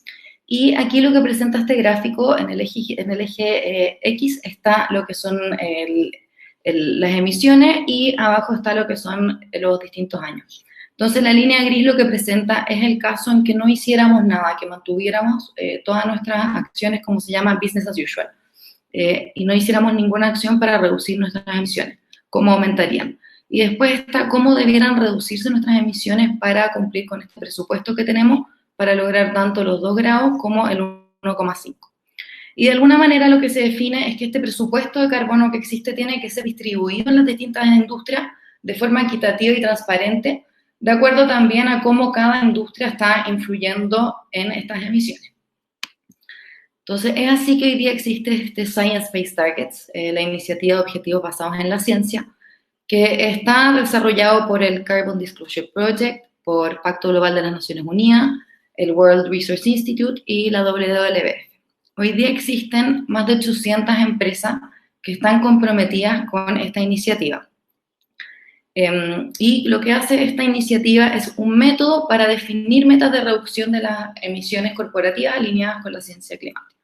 Y aquí lo que presenta este gráfico, en el eje X está lo que son las emisiones y abajo está lo que son los distintos años. Entonces la línea gris lo que presenta es el caso en que no hiciéramos nada, que mantuviéramos todas nuestras acciones como se llama business as usual y no hiciéramos ninguna acción para reducir nuestras emisiones, cómo aumentarían. Y después está cómo debieran reducirse nuestras emisiones para cumplir con este presupuesto que tenemos para lograr tanto los 2 grados como el 1,5. Y de alguna manera lo que se define es que este presupuesto de carbono que existe tiene que ser distribuido en las distintas industrias de forma equitativa y transparente, de acuerdo también a cómo cada industria está influyendo en estas emisiones. Entonces, es así que hoy día existe este Science Based Targets, la iniciativa de objetivos basados en la ciencia, que está desarrollado por el Carbon Disclosure Project, por Pacto Global de las Naciones Unidas, el World Resource Institute y la WWF. Hoy día existen más de 800 empresas que están comprometidas con esta iniciativa. Y lo que hace esta iniciativa es un método para definir metas de reducción de las emisiones corporativas alineadas con la ciencia climática.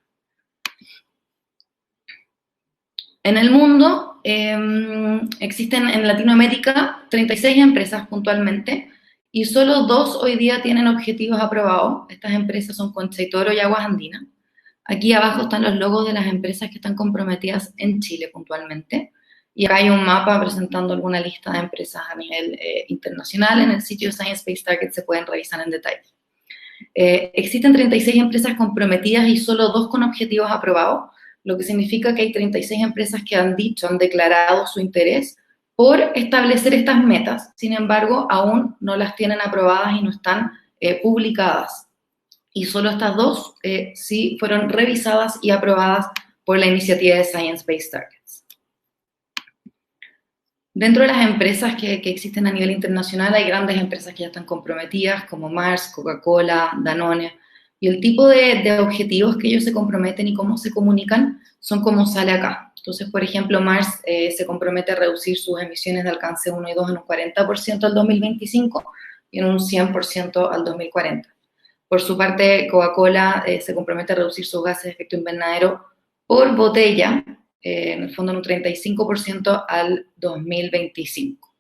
En el mundo existen en Latinoamérica 36 empresas puntualmente y solo 2 hoy día tienen objetivos aprobados. Estas empresas son Concha y Toro y Aguas Andinas. Aquí abajo están los logos de las empresas que están comprometidas en Chile puntualmente. Y acá hay un mapa presentando alguna lista de empresas a nivel internacional. En el sitio Science Based Targets se pueden revisar en detalle. Existen 36 empresas comprometidas y solo 2 con objetivos aprobados, lo que significa que hay 36 empresas que han declarado su interés por establecer estas metas. Sin embargo, aún no las tienen aprobadas y no están publicadas. Y solo estas 2 sí fueron revisadas y aprobadas por la iniciativa de Science Based Targets. Dentro de las empresas que existen a nivel internacional hay grandes empresas que ya están comprometidas, como Mars, Coca-Cola, Danone, y el tipo de objetivos que ellos se comprometen y cómo se comunican son como sale acá. Entonces, por ejemplo, Mars se compromete a reducir sus emisiones de alcance 1 y 2 en un 40% al 2025 y en un 100% al 2040. Por su parte, Coca-Cola se compromete a reducir sus gases de efecto invernadero por botella, en el fondo en un 35% al 2025.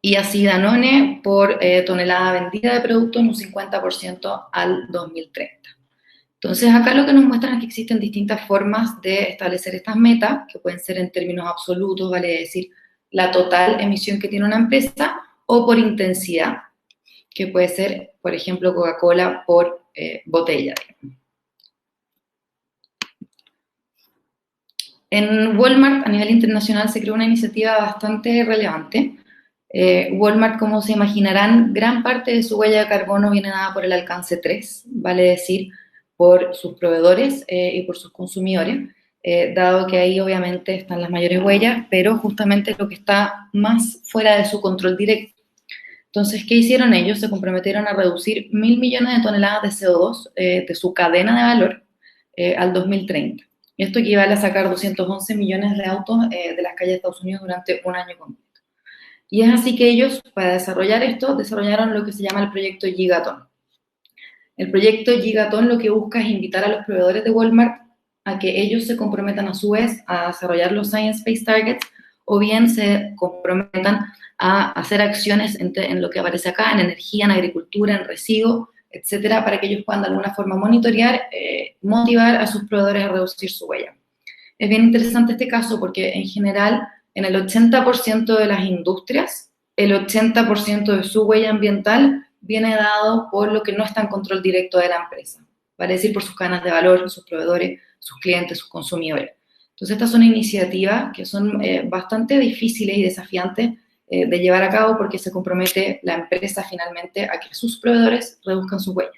Y así Danone por tonelada vendida de producto en un 50% al 2030. Entonces acá lo que nos muestran es que existen distintas formas de establecer estas metas, que pueden ser en términos absolutos, vale decir, la total emisión que tiene una empresa, o por intensidad, que puede ser, por ejemplo, Coca-Cola por botella. En Walmart, a nivel internacional, se creó una iniciativa bastante relevante. Walmart, como se imaginarán, gran parte de su huella de carbono viene dada por el alcance 3, vale decir, por sus proveedores y por sus consumidores, dado que ahí obviamente están las mayores huellas, pero justamente lo que está más fuera de su control directo. Entonces, ¿qué hicieron ellos? Se comprometieron a reducir 1.000 millones de toneladas de CO2 de su cadena de valor al 2030. Esto equivale a sacar 211 millones de autos de las calles de Estados Unidos durante un año completo. Y es así que ellos, para desarrollar esto, desarrollaron lo que se llama el proyecto Gigaton. El proyecto Gigaton lo que busca es invitar a los proveedores de Walmart a que ellos se comprometan a su vez a desarrollar los Science Based Targets o bien se comprometan a hacer acciones en lo que aparece acá, en energía, en agricultura, en residuos, etcétera, para que ellos puedan de alguna forma monitorear, motivar a sus proveedores a reducir su huella. Es bien interesante este caso porque en general en el 80% de las industrias, el 80% de su huella ambiental viene dado por lo que no está en control directo de la empresa, vale decir por sus cadenas de valor, sus proveedores, sus clientes, sus consumidores. Entonces estas son iniciativas que son bastante difíciles y desafiantes de llevar a cabo porque se compromete la empresa finalmente a que sus proveedores reduzcan su huella.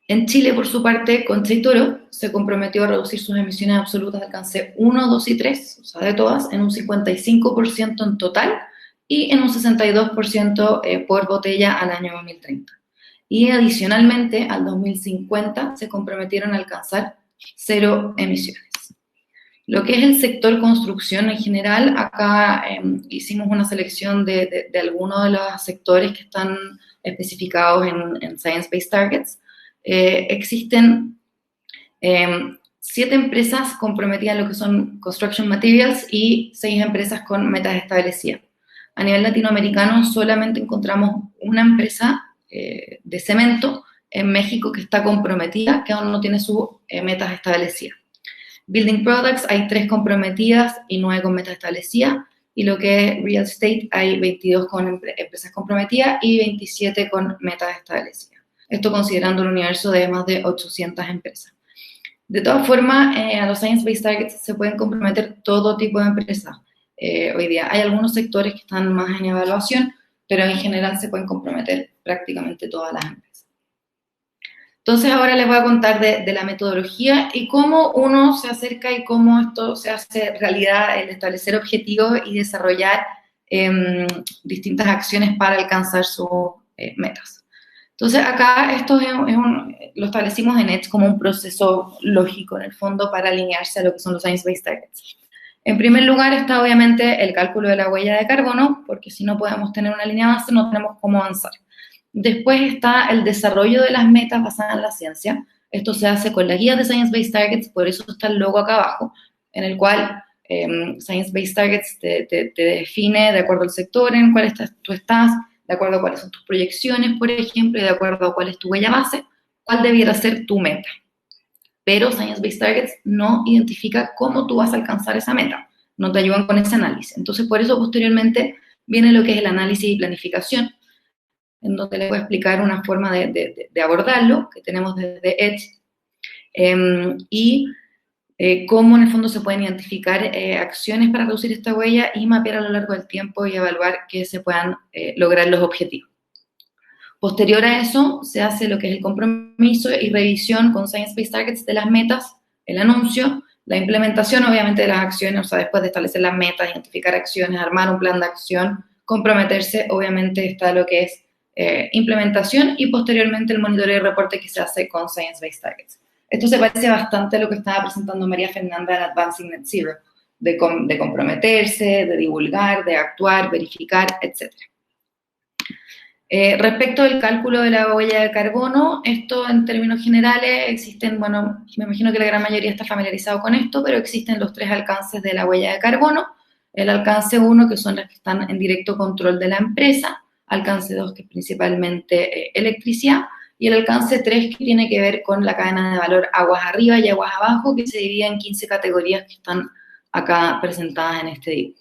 En Chile, por su parte, Concha y Toro se comprometió a reducir sus emisiones absolutas de alcance 1, 2 y 3, o sea, de todas, en un 55% en total y en un 62% por botella al año 2030. Y adicionalmente, al 2050 se comprometieron a alcanzar 0 emisiones. Lo que es el sector construcción en general, acá hicimos una selección de algunos de los sectores que están especificados en Science Based Targets. Existen 7 empresas comprometidas en lo que son construction materials y 6 empresas con metas establecidas. A nivel latinoamericano solamente encontramos una empresa de cemento en México que está comprometida, que aún no tiene sus metas establecidas. Building Products hay 3 comprometidas y 9 con metas establecidas, y lo que es Real Estate hay 22 con empresas comprometidas y 27 con metas establecidas. Esto considerando el universo de más de 800 empresas. De todas formas, a los Science Based Targets se pueden comprometer todo tipo de empresas. Hoy día hay algunos sectores que están más en evaluación, pero en general se pueden comprometer prácticamente todas las empresas. Entonces ahora les voy a contar de la metodología y cómo uno se acerca y cómo esto se hace realidad, el establecer objetivos y desarrollar distintas acciones para alcanzar sus metas. Entonces acá esto lo establecimos en EDGE como un proceso lógico en el fondo para alinearse a lo que son los Science Based Targets. En primer lugar está obviamente el cálculo de la huella de carbono, porque si no podemos tener una línea base no tenemos cómo avanzar. Después está el desarrollo de las metas basadas en la ciencia. Esto se hace con la guía de Science Based Targets, por eso está el logo acá abajo, en el cual Science Based Targets te define de acuerdo al sector en el cual tú estás, de acuerdo a cuáles son tus proyecciones, por ejemplo, y de acuerdo a cuál es tu huella base, cuál debiera ser tu meta. pero Science Based Targets no identifica cómo tú vas a alcanzar esa meta, no te ayudan con ese análisis. Entonces, por eso posteriormente viene lo que es el análisis y planificación, en donde les voy a explicar una forma de abordarlo, que tenemos desde Edge, y cómo en el fondo se pueden identificar acciones para reducir esta huella y mapear a lo largo del tiempo y evaluar que se puedan lograr los objetivos. Posterior a eso, se hace lo que es el compromiso y revisión con Science Based Targets de las metas, el anuncio, la implementación obviamente de las acciones, o sea, después de establecer las metas, identificar acciones, armar un plan de acción, comprometerse, obviamente está lo que es implementación y posteriormente el monitoreo y reporte que se hace con Science Based Targets. Esto se parece bastante a lo que estaba presentando María Fernanda en Advancing Net Zero, de comprometerse, de divulgar, de actuar, verificar, etc. Respecto al cálculo de la huella de carbono, esto en términos generales existen, bueno, me imagino que la gran mayoría está familiarizado con esto, pero existen los 3 alcances de la huella de carbono. El alcance 1, que son las que están en directo control de la empresa, alcance 2, que es principalmente electricidad, y el alcance 3, que tiene que ver con la cadena de valor aguas arriba y aguas abajo, que se divide en 15 categorías que están acá presentadas en este dibujo.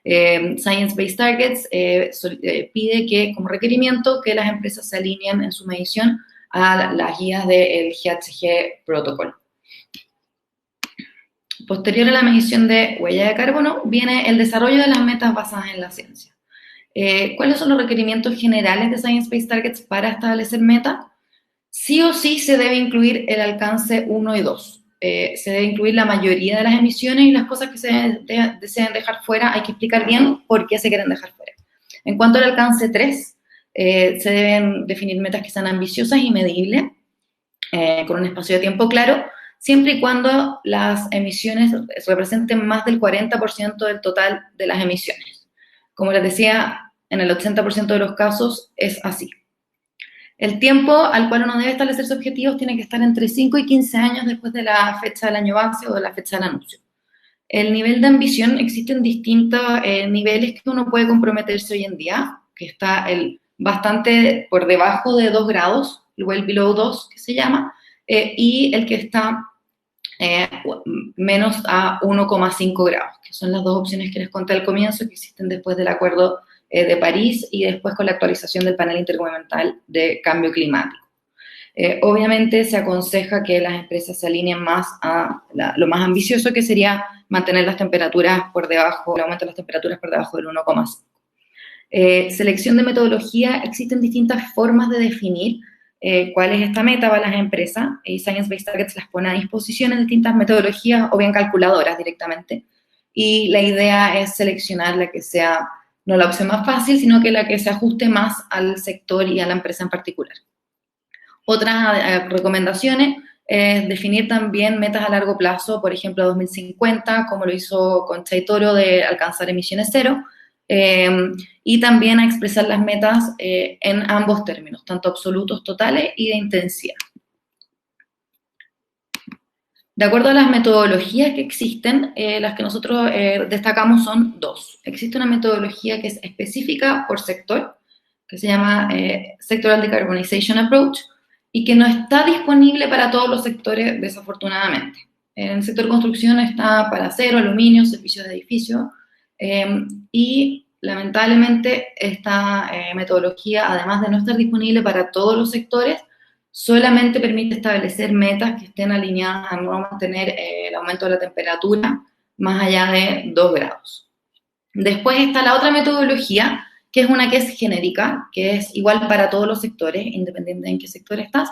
Science Based Targets pide que, como requerimiento, que las empresas se alineen en su medición a las guías del GHG Protocol. Posterior a la medición de huella de carbono, viene el desarrollo de las metas basadas en la ciencia. ¿Cuáles son los requerimientos generales de Science Based Targets para establecer metas? Sí o sí se debe incluir el alcance 1 y 2. Se debe incluir la mayoría de las emisiones y las cosas que se desean dejar fuera, hay que explicar bien por qué se quieren dejar fuera. En cuanto al alcance 3, se deben definir metas que sean ambiciosas y medibles, con un espacio de tiempo claro, siempre y cuando las emisiones representen más del 40% del total de las emisiones. Como les decía, en el 80% de los casos es así. El tiempo al cual uno debe establecerse objetivos tiene que estar entre 5 y 15 años después de la fecha del año base o de la fecha del anuncio. El nivel de ambición, existen distintos niveles que uno puede comprometerse hoy en día, que está bastante por debajo de 2 grados, el well below 2 que se llama, y el que está menos a 1,5 grados, que son las 2 opciones que les conté al comienzo, que existen después del acuerdo de París y después con la actualización del panel intergubernamental de cambio climático. Obviamente se aconseja que las empresas se alineen más a lo más ambicioso, que sería mantener las temperaturas por debajo, el aumento de las temperaturas por debajo del 1,5. Selección de metodología, existen distintas formas de definir cuál es esta meta para las empresas, y Science Based Targets las pone a disposición en distintas metodologías o bien calculadoras directamente, y la idea es seleccionar la que sea no la opción más fácil, sino que la que se ajuste más al sector y a la empresa en particular. Otras recomendaciones es definir también metas a largo plazo, por ejemplo, 2050, como lo hizo Concha y Toro, de alcanzar emisiones cero, y también a expresar las metas en ambos términos, tanto absolutos totales y de intensidad. De acuerdo a las metodologías que existen, las que nosotros destacamos son 2. Existe una metodología que es específica por sector, que se llama Sectoral Decarbonization Approach, y que no está disponible para todos los sectores, desafortunadamente. En el sector construcción está para acero, aluminio, servicios de edificio, y lamentablemente esta metodología, además de no estar disponible para todos los sectores, solamente permite establecer metas que estén alineadas a no mantener el aumento de la temperatura más allá de 2 grados. Después está la otra metodología, que es una que es genérica, que es igual para todos los sectores, independiente de en qué sector estás,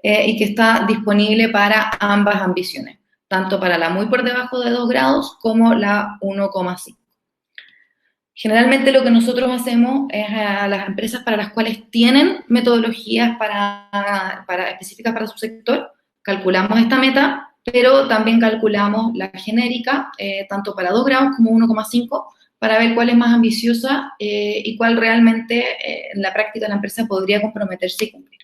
y que está disponible para ambas ambiciones, tanto para la muy por debajo de 2 grados como la 1,5. Generalmente lo que nosotros hacemos es a las empresas para las cuales tienen metodologías específicas para su sector, calculamos esta meta, pero también calculamos la genérica, tanto para 2 grados como 1,5, para ver cuál es más ambiciosa y cuál realmente en la práctica la empresa podría comprometerse y cumplir.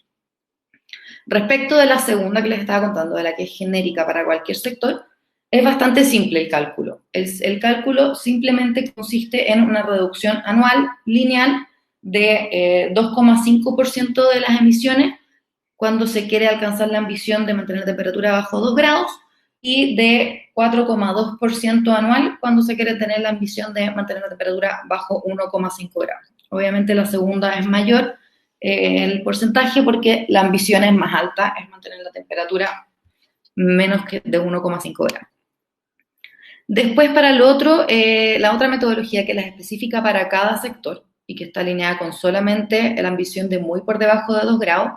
Respecto de la segunda que les estaba contando, de la que es genérica para cualquier sector, es bastante simple el cálculo. El cálculo simplemente consiste en una reducción anual lineal de 2,5% de las emisiones cuando se quiere alcanzar la ambición de mantener la temperatura bajo 2 grados, y de 4,2% anual cuando se quiere tener la ambición de mantener la temperatura bajo 1,5 grados. Obviamente la segunda es mayor el porcentaje porque la ambición es más alta, es mantener la temperatura menos que de 1,5 grados. Después, para el otro, la otra metodología que es la específica para cada sector y que está alineada con solamente la ambición de muy por debajo de 2 grados,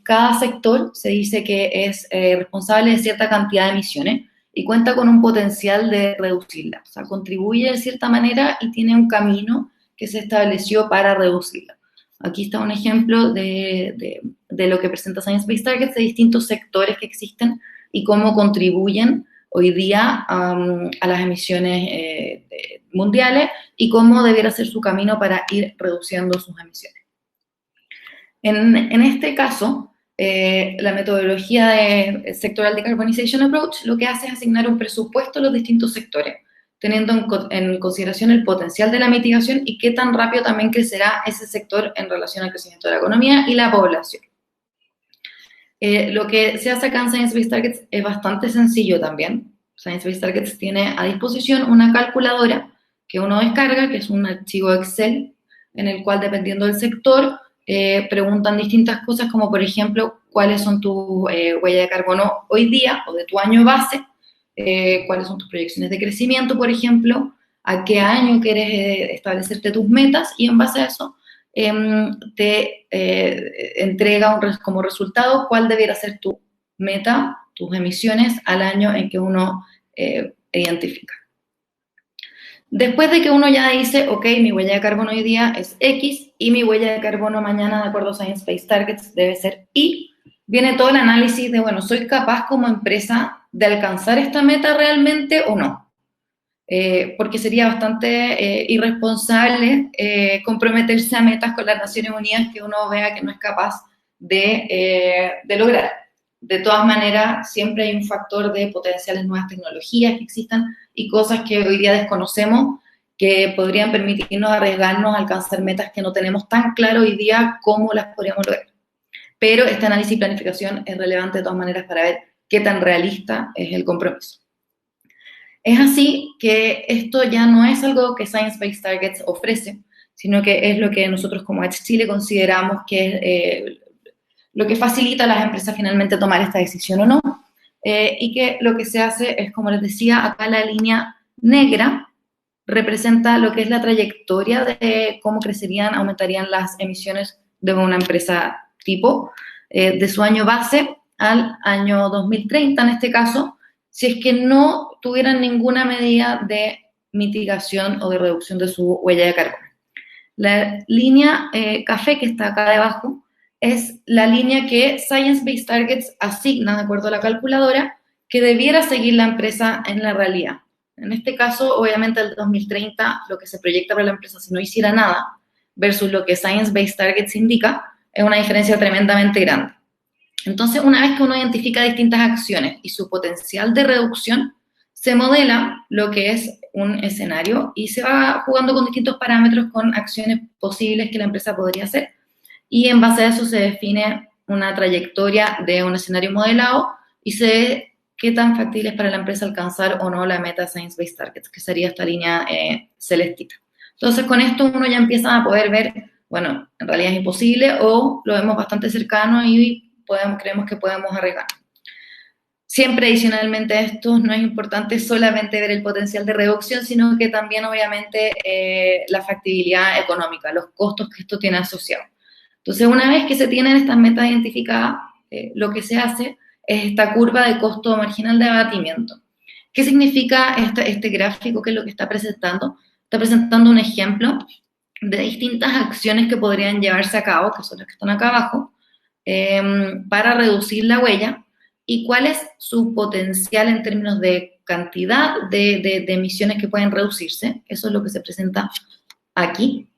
cada sector se dice que es responsable de cierta cantidad de emisiones y cuenta con un potencial de reducirla. O sea, contribuye de cierta manera y tiene un camino que se estableció para reducirla. Aquí está un ejemplo de lo que presenta Science Based Targets, de distintos sectores que existen y cómo contribuyen hoy día a las emisiones mundiales y cómo debiera ser su camino para ir reduciendo sus emisiones. En este caso, la metodología de Sectoral Decarbonization Approach lo que hace es asignar un presupuesto a los distintos sectores, teniendo en consideración el potencial de la mitigación y qué tan rápido también crecerá ese sector en relación al crecimiento de la economía y la población. Lo que se hace acá en Science Based Targets es bastante sencillo también. Science Based Targets tiene a disposición una calculadora que uno descarga, que es un archivo Excel, en el cual, dependiendo del sector, preguntan distintas cosas, como por ejemplo, cuáles son tus huellas de carbono hoy día o de tu año base, cuáles son tus proyecciones de crecimiento, por ejemplo, a qué año quieres establecerte tus metas, y en base a eso te entrega como resultado cuál debiera ser tu meta, tus emisiones al año en que uno identifica. Después de que uno ya dice, ok, mi huella de carbono hoy día es X y mi huella de carbono mañana, de acuerdo a Science Based Targets, debe ser Y, viene todo el análisis de, bueno, ¿soy capaz como empresa de alcanzar esta meta realmente o no? Porque sería bastante irresponsable comprometerse a metas con las Naciones Unidas que uno vea que no es capaz de lograr. De todas maneras, siempre hay un factor de potenciales nuevas tecnologías que existan y cosas que hoy día desconocemos que podrían permitirnos arriesgarnos a alcanzar metas que no tenemos tan claro hoy día cómo las podríamos lograr. Pero este análisis y planificación es relevante de todas maneras para ver qué tan realista es el compromiso. Es así que esto ya no es algo que Science Based Targets ofrece, sino que es lo que nosotros como Edge Chile consideramos que es lo que facilita a las empresas finalmente tomar esta decisión o no, y que lo que se hace es, como les decía, acá la línea negra representa lo que es la trayectoria de cómo crecerían, aumentarían las emisiones de una empresa tipo, de su año base al año 2030, en este caso, si es que no tuvieran ninguna medida de mitigación o de reducción de su huella de carbono. La línea café que está acá debajo es la línea que Science Based Targets asigna, de acuerdo a la calculadora, que debiera seguir la empresa en la realidad. En este caso, obviamente, el 2030, lo que se proyecta para la empresa si no hiciera nada, versus lo que Science Based Targets indica, es una diferencia tremendamente grande. Entonces, una vez que uno identifica distintas acciones y su potencial de reducción, se modela lo que es un escenario y se va jugando con distintos parámetros, con acciones posibles que la empresa podría hacer. Y en base a eso se define una trayectoria de un escenario modelado y se ve qué tan factible es para la empresa alcanzar o no la meta Science Based Targets, que sería esta línea celestita. Entonces, con esto uno ya empieza a poder ver, bueno, en realidad es imposible o lo vemos bastante cercano y creemos que podemos arriesgar. Siempre adicionalmente a esto no es importante solamente ver el potencial de reducción, sino que también obviamente la factibilidad económica, los costos que esto tiene asociado. Entonces, una vez que se tienen estas metas identificadas, lo que se hace es esta curva de costo marginal de abatimiento. ¿Qué significa este gráfico? ¿Qué es lo que está presentando? Está presentando un ejemplo de distintas acciones que podrían llevarse a cabo, que son las que están acá abajo, para reducir la huella y cuál es su potencial en términos de cantidad de emisiones que pueden reducirse. Eso es lo que se presenta aquí,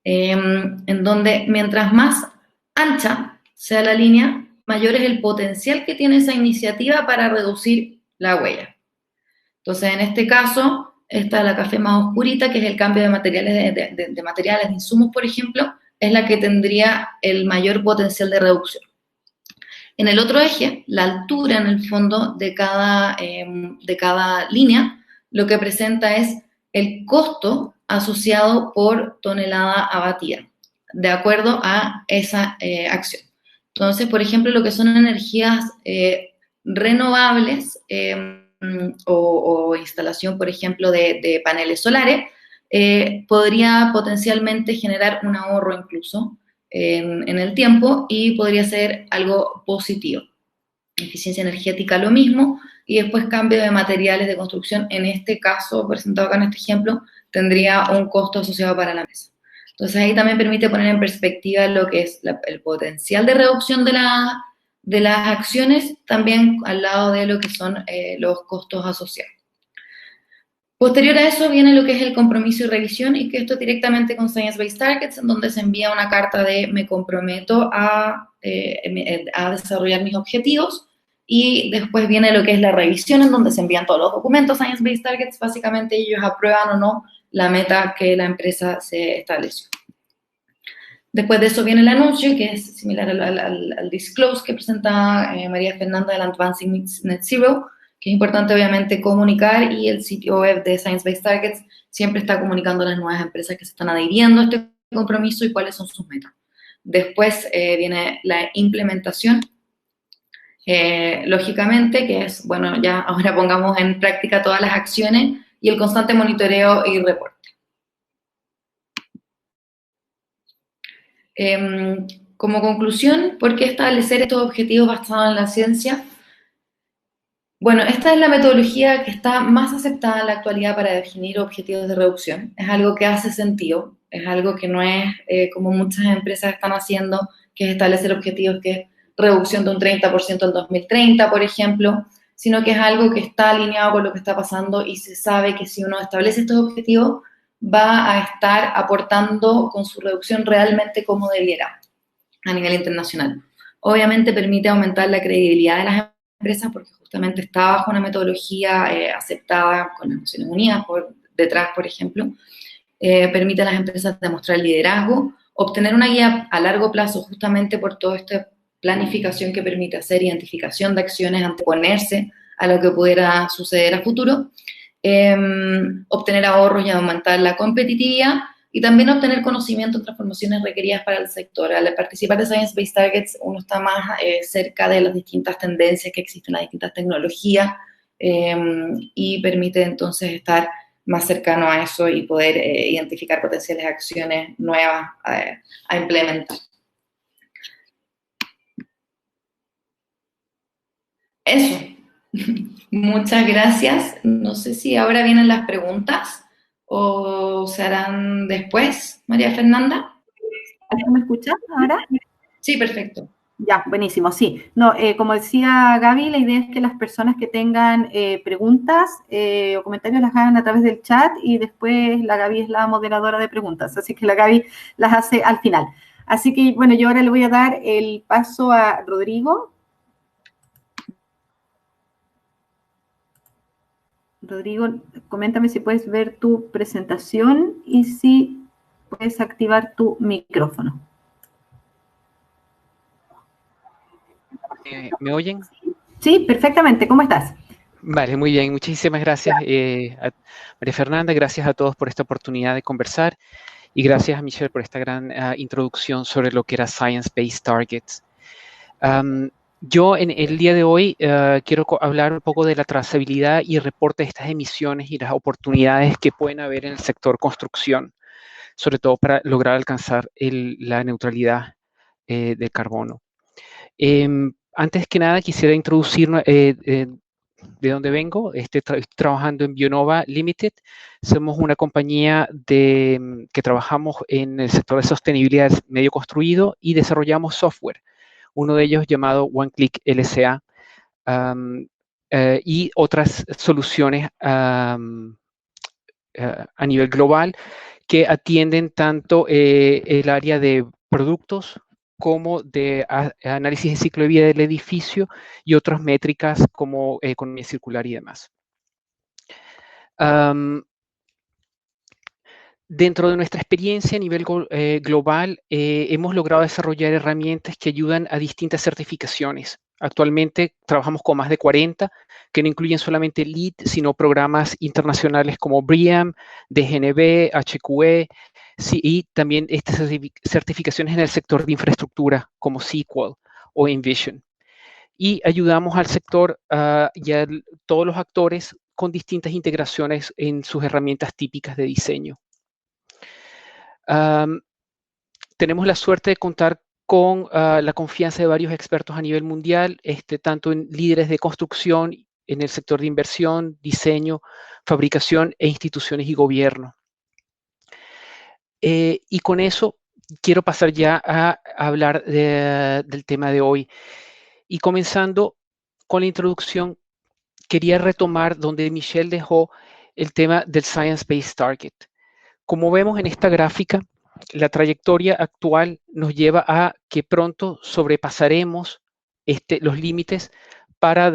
en donde mientras más ancha sea la línea, mayor es el potencial que tiene esa iniciativa para reducir la huella. Entonces, en este caso, está la café más oscurita, que es el cambio de materiales, de insumos, por ejemplo, es la que tendría el mayor potencial de reducción. En el otro eje, la altura en el fondo de cada línea, lo que presenta es el costo asociado por tonelada abatida, de acuerdo a esa acción. Entonces, por ejemplo, lo que son energías renovables o instalación, por ejemplo, de paneles solares, podría potencialmente generar un ahorro incluso en el tiempo y podría ser algo positivo. Eficiencia energética lo mismo, y después cambio de materiales de construcción, en este caso, presentado acá en este ejemplo, tendría un costo asociado para la empresa. Entonces ahí también permite poner en perspectiva lo que es el potencial de reducción de las acciones, también al lado de lo que son los costos asociados. Posterior a eso viene lo que es el compromiso y revisión, y que esto es directamente con Science Based Targets, en donde se envía una carta de me comprometo a desarrollar mis objetivos, y después viene lo que es la revisión, en donde se envían todos los documentos Science Based Targets, básicamente ellos aprueban o no la meta que la empresa se estableció. Después de eso viene el anuncio, que es similar al disclose que presenta María Fernanda del Advancing Net Zero, que es importante obviamente comunicar, y el sitio web de Science Based Targets siempre está comunicando a las nuevas empresas que se están adhiriendo a este compromiso y cuáles son sus metas. Después viene la implementación, lógicamente, que es, bueno, ya ahora pongamos en práctica todas las acciones, y el constante monitoreo y reporte. Como conclusión, ¿por qué establecer estos objetivos basados en la ciencia? Bueno, esta es la metodología que está más aceptada en la actualidad para definir objetivos de reducción. Es algo que hace sentido, es algo que no es como muchas empresas están haciendo, que es establecer objetivos que es reducción de un 30% en 2030, por ejemplo, sino que es algo que está alineado con lo que está pasando, y se sabe que si uno establece estos objetivos, va a estar aportando con su reducción realmente como debiera a nivel internacional. Obviamente permite aumentar la credibilidad de las empresas, porque justamente está bajo una metodología aceptada con las Naciones Unidas por detrás, por ejemplo. Permite a las empresas demostrar liderazgo, obtener una guía a largo plazo, justamente por toda esta planificación que permite hacer identificación de acciones, anteponerse a lo que pudiera suceder a futuro, obtener ahorros y aumentar la competitividad, y también obtener conocimiento en transformaciones requeridas para el sector. Al participar de Science Based Targets, uno está más cerca de las distintas tendencias que existen, las distintas tecnologías, y permite entonces estar más cercano a eso y poder identificar potenciales acciones nuevas a implementar. Eso. Muchas gracias. No sé si ahora vienen las preguntas o se harán después, María Fernanda. ¿Me escuchas ahora? Sí, perfecto. Ya, buenísimo, sí. No, como decía Gaby, la idea es que las personas que tengan preguntas o comentarios las hagan a través del chat, y después la Gaby es la moderadora de preguntas, así que la Gaby las hace al final. Así que, bueno, yo ahora le voy a dar el paso a Rodrigo. Rodrigo, coméntame si puedes ver tu presentación y si puedes activar tu micrófono. ¿Me oyen? Sí, perfectamente. ¿Cómo estás? Vale, muy bien. Muchísimas gracias, a María Fernanda. Gracias a todos por esta oportunidad de conversar, y gracias a Michelle por esta gran introducción sobre lo que era Science Based Targets. Yo en el día de hoy quiero hablar un poco de la trazabilidad y reporte de estas emisiones y las oportunidades que pueden haber en el sector construcción, sobre todo para lograr alcanzar la neutralidad de carbono. Antes que nada, quisiera introducir de dónde vengo. Estoy trabajando en Bionova Limited. Somos una compañía que trabajamos en el sector de sostenibilidad medio construido, y desarrollamos software. Uno de ellos llamado OneClick LCA, y otras soluciones a nivel global que atienden tanto el área de productos como de análisis de ciclo de vida del edificio, y otras métricas como economía circular y demás. Dentro de nuestra experiencia a nivel global, hemos logrado desarrollar herramientas que ayudan a distintas certificaciones. Actualmente trabajamos con más de 40, que no incluyen solamente LEED, sino programas internacionales como BREEAM, DGNB, HQE, y también estas certificaciones en el sector de infraestructura como SQL o Envision. Y ayudamos al sector y a todos los actores con distintas integraciones en sus herramientas típicas de diseño. Tenemos la suerte de contar con la confianza de varios expertos a nivel mundial, tanto en líderes de construcción, en el sector de inversión, diseño, fabricación e instituciones y gobierno. Y con eso quiero pasar ya a hablar del tema de hoy. Y comenzando con la introducción, quería retomar donde Michelle dejó el tema del Science Based Target. Como vemos en esta gráfica, la trayectoria actual nos lleva a que pronto sobrepasaremos los límites para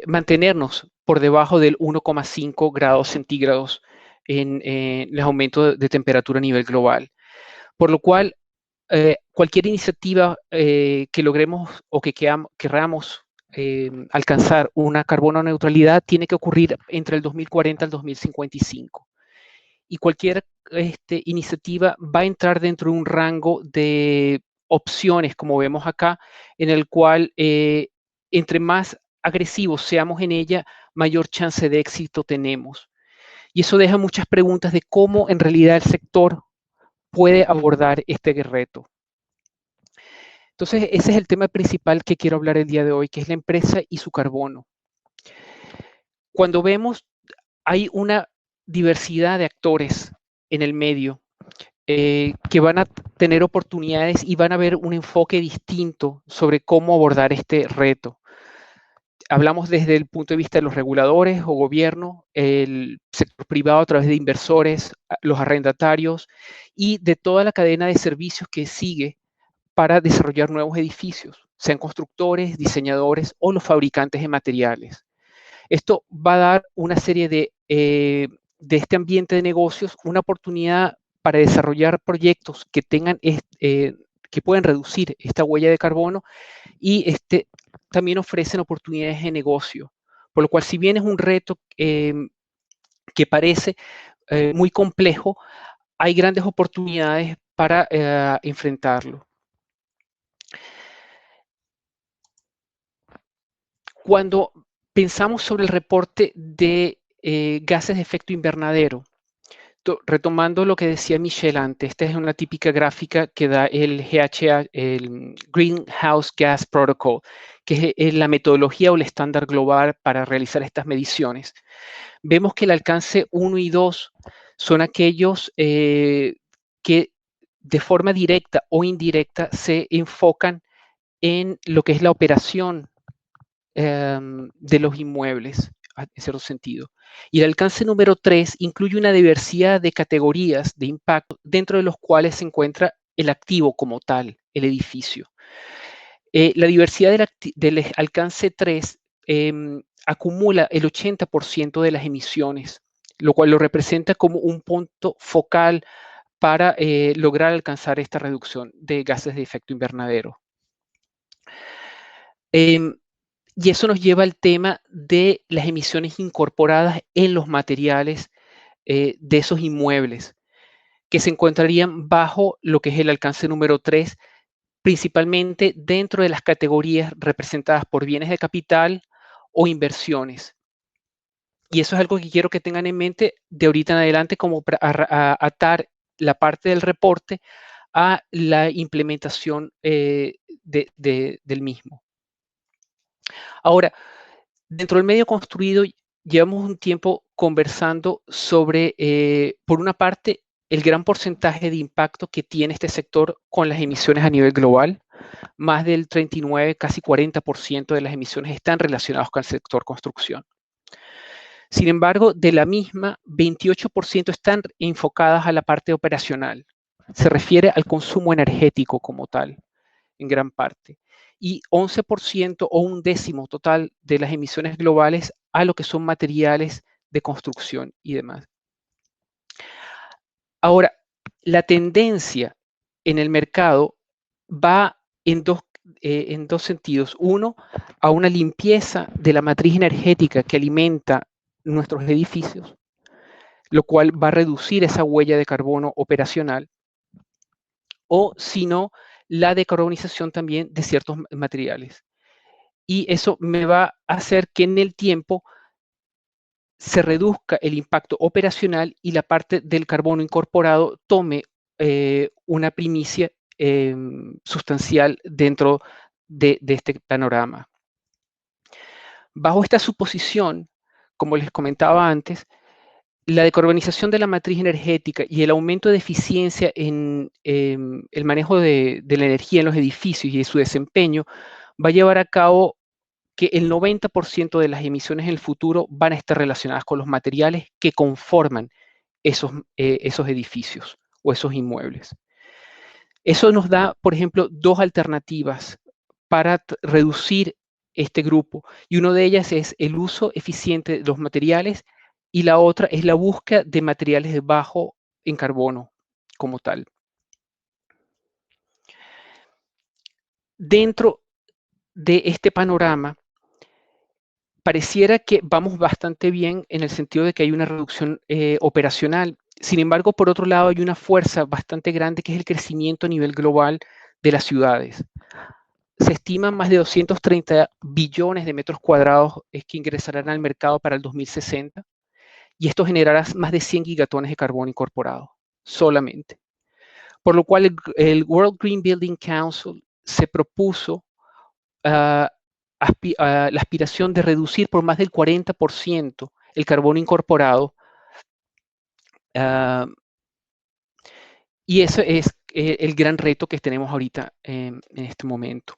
mantenernos por debajo del 1,5 grados centígrados en el aumento de temperatura a nivel global. Por lo cual, cualquier iniciativa que logremos o que queramos alcanzar una carbono neutralidad tiene que ocurrir entre el 2040 al 2055. Y cualquier iniciativa va a entrar dentro de un rango de opciones, como vemos acá, en el cual entre más agresivos seamos en ella, mayor chance de éxito tenemos. Y eso deja muchas preguntas de cómo en realidad el sector puede abordar este reto. Entonces, ese es el tema principal que quiero hablar el día de hoy, que es la empresa y su carbono. Cuando vemos, hay una diversidad de actores en el medio que van a tener oportunidades y van a ver un enfoque distinto sobre cómo abordar este reto. Hablamos desde el punto de vista de los reguladores o gobierno, el sector privado a través de inversores, los arrendatarios y de toda la cadena de servicios que sigue para desarrollar nuevos edificios, sean constructores, diseñadores o los fabricantes de materiales. Esto va a dar una serie de este ambiente de negocios, una oportunidad para desarrollar proyectos que tengan, que puedan reducir esta huella de carbono y también ofrecen oportunidades de negocio. Por lo cual, si bien es un reto que parece muy complejo, hay grandes oportunidades para enfrentarlo. Cuando pensamos sobre el reporte de gases de efecto invernadero, retomando lo que decía Michelle antes, esta es una típica gráfica que da el GHA, el Greenhouse Gas Protocol, que es la metodología o el estándar global para realizar estas mediciones. Vemos que el alcance 1 y 2 son aquellos que de forma directa o indirecta se enfocan en lo que es la operación de los inmuebles, en cierto sentido. Y el alcance número 3 incluye una diversidad de categorías de impacto dentro de los cuales se encuentra el activo como tal, el edificio. La diversidad del alcance 3 acumula el 80% de las emisiones, lo cual lo representa como un punto focal para lograr alcanzar esta reducción de gases de efecto invernadero. Y eso nos lleva al tema de las emisiones incorporadas en los materiales de esos inmuebles, que se encontrarían bajo lo que es el alcance número 3, principalmente dentro de las categorías representadas por bienes de capital o inversiones. Y eso es algo que quiero que tengan en mente de ahorita en adelante, como para atar la parte del reporte a la implementación del mismo. Ahora, dentro del medio construido, llevamos un tiempo conversando sobre, por una parte, el gran porcentaje de impacto que tiene este sector con las emisiones a nivel global. Más del 39, casi 40% de las emisiones están relacionadas con el sector construcción. Sin embargo, de la misma, 28% están enfocadas a la parte operacional. Se refiere al consumo energético como tal, en gran parte. Y 11% o un décimo total de las emisiones globales a lo que son materiales de construcción y demás. Ahora, la tendencia en el mercado va en dos sentidos. Uno, a una limpieza de la matriz energética que alimenta nuestros edificios, lo cual va a reducir esa huella de carbono operacional, o si no, la decarbonización también de ciertos materiales. Y eso me va a hacer que en el tiempo se reduzca el impacto operacional y la parte del carbono incorporado tome una primicia sustancial dentro de este panorama. Bajo esta suposición, como les comentaba antes, la decarbonización de la matriz energética y el aumento de eficiencia en el manejo de la energía en los edificios y de su desempeño va a llevar a cabo que el 90% de las emisiones en el futuro van a estar relacionadas con los materiales que conforman esos edificios o esos inmuebles. Eso nos da, por ejemplo, dos alternativas para reducir este grupo, y una de ellas es el uso eficiente de los materiales y la otra es la búsqueda de materiales bajo en carbono como tal. Dentro de este panorama, pareciera que vamos bastante bien en el sentido de que hay una reducción operacional. Sin embargo, por otro lado, hay una fuerza bastante grande que es el crecimiento a nivel global de las ciudades. Se estiman más de 230 billones de metros cuadrados que ingresarán al mercado para el 2060, y esto generará más de 100 gigatones de carbono incorporado solamente. Por lo cual el World Green Building Council se propuso la aspiración de reducir por más del 40% el carbono incorporado, y eso es el gran reto que tenemos ahorita en este momento.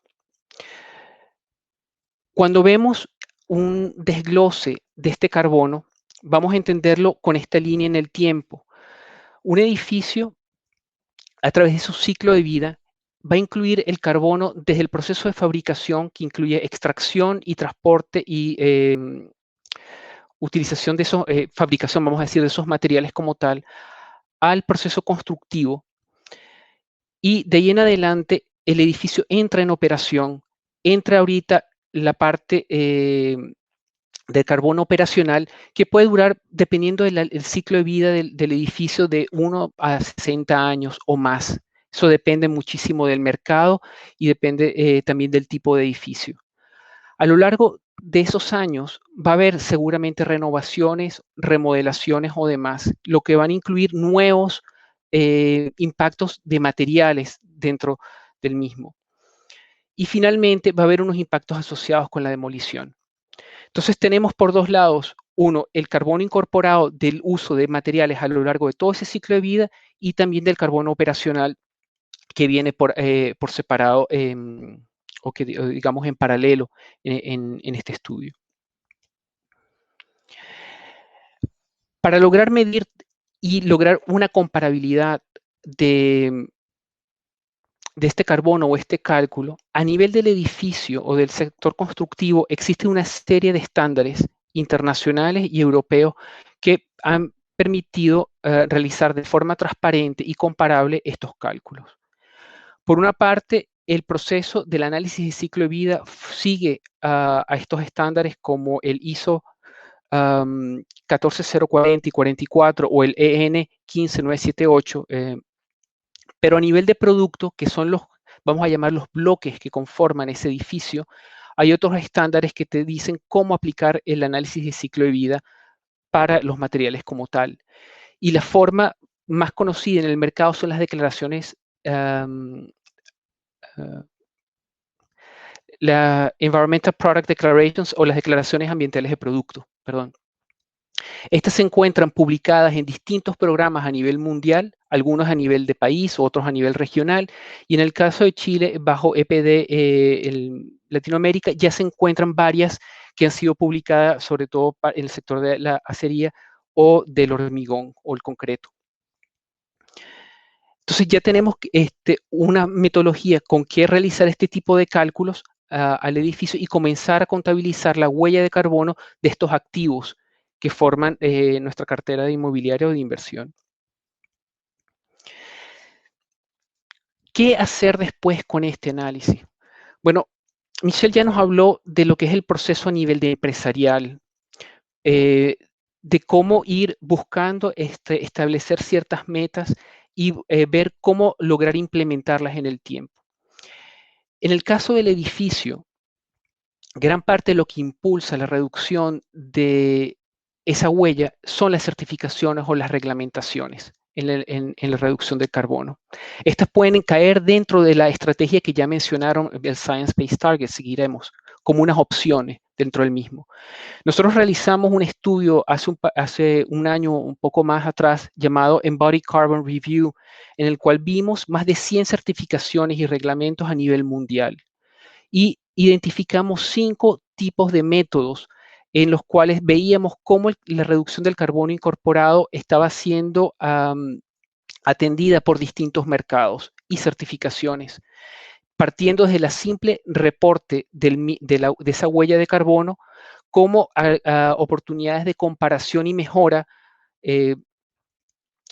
Cuando vemos un desglose de este carbono, vamos a entenderlo con esta línea en el tiempo. Un edificio, a través de su ciclo de vida, va a incluir el carbono desde el proceso de fabricación, que incluye extracción y transporte y utilización de esos, fabricación, vamos a decir, de esos materiales como tal, al proceso constructivo. Y de ahí en adelante, el edificio entra en operación, entra ahorita la parte de carbono operacional, que puede durar, dependiendo del ciclo de vida del edificio, de 1 a 60 años o más. Eso depende muchísimo del mercado y depende también del tipo de edificio. A lo largo de esos años va a haber seguramente renovaciones, remodelaciones o demás, lo que van a incluir nuevos impactos de materiales dentro del mismo. Y finalmente va a haber unos impactos asociados con la demolición. Entonces tenemos por dos lados, uno, el carbono incorporado del uso de materiales a lo largo de todo ese ciclo de vida, y también del carbono operacional que viene por separado o que digamos en paralelo en este estudio. Para lograr medir y lograr una comparabilidad de este carbono o este cálculo, a nivel del edificio o del sector constructivo, existe una serie de estándares internacionales y europeos que han permitido realizar de forma transparente y comparable estos cálculos. Por una parte, el proceso del análisis de ciclo de vida sigue a estos estándares como el ISO 14040 y 44 o el EN 15978, pero a nivel de producto, que son los, vamos a llamar los bloques que conforman ese edificio, hay otros estándares que te dicen cómo aplicar el análisis de ciclo de vida para los materiales como tal. Y la forma más conocida en el mercado son las declaraciones, la Environmental Product Declarations o las declaraciones ambientales de producto, perdón. Estas se encuentran publicadas en distintos programas a nivel mundial, algunos a nivel de país, otros a nivel regional, y en el caso de Chile, bajo EPD Latinoamérica, ya se encuentran varias que han sido publicadas, sobre todo en el sector de la acería o del hormigón o el concreto. Entonces ya tenemos una metodología con que realizar este tipo de cálculos al edificio y comenzar a contabilizar la huella de carbono de estos activos que forman nuestra cartera de inmobiliario o de inversión. ¿qué hacer después con este análisis? Bueno, Michelle ya nos habló de lo que es el proceso a nivel de empresarial, de cómo ir buscando establecer ciertas metas y ver cómo lograr implementarlas en el tiempo. En el caso del edificio, gran parte de lo que impulsa la reducción de esa huella son las certificaciones o las reglamentaciones en la reducción de carbono. Estas pueden caer dentro de la estrategia que ya mencionaron, el Science Based Targets, seguiremos como unas opciones dentro del mismo. Nosotros realizamos un estudio hace un año, un poco más atrás, llamado Embodied Carbon Review, en el cual vimos más de 100 certificaciones y reglamentos a nivel mundial. Y identificamos 5 tipos de métodos en los cuales veíamos cómo la reducción del carbono incorporado estaba siendo atendida por distintos mercados y certificaciones, partiendo desde la simple reporte de esa huella de carbono como a oportunidades de comparación y mejora,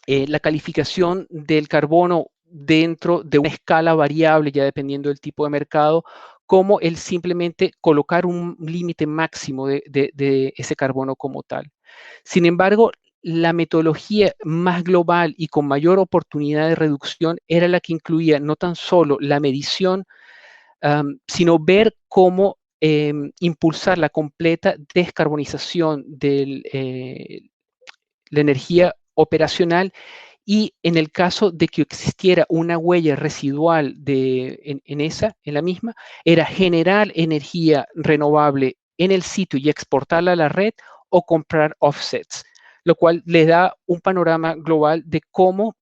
la calificación del carbono dentro de una escala variable, ya dependiendo del tipo de mercado, como el simplemente colocar un límite máximo de ese carbono como tal. Sin embargo, la metodología más global y con mayor oportunidad de reducción era la que incluía no tan solo la medición, sino ver cómo impulsar la completa descarbonización de la energía operacional, y en el caso de que existiera una huella residual en la misma, era generar energía renovable en el sitio y exportarla a la red o comprar offsets, lo cual le da un panorama global de cómo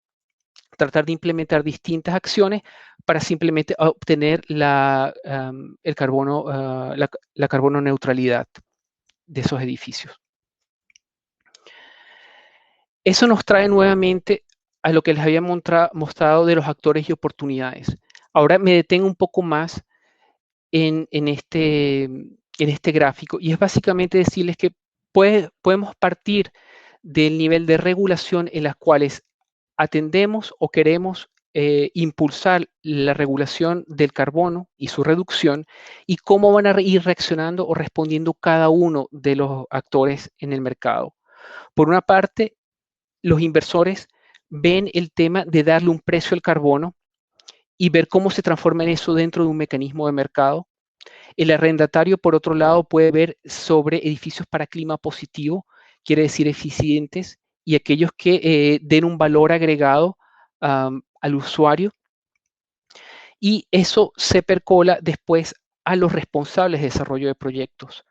tratar de implementar distintas acciones para simplemente obtener la carbono neutralidad de esos edificios. Eso nos trae nuevamente a lo que les había mostrado de los actores y oportunidades. Ahora me detengo un poco más en este gráfico, y es básicamente decirles que podemos partir del nivel de regulación en las cuales atendemos o queremos impulsar la regulación del carbono y su reducción, y cómo van a ir reaccionando o respondiendo cada uno de los actores en el mercado. Por una parte, los inversores ven el tema de darle un precio al carbono y ver cómo se transforma en eso dentro de un mecanismo de mercado. El arrendatario, por otro lado, puede ver sobre edificios para clima positivo, quiere decir eficientes, y aquellos que den un valor agregado al usuario. Y eso se percola después a los responsables de desarrollo de proyectos,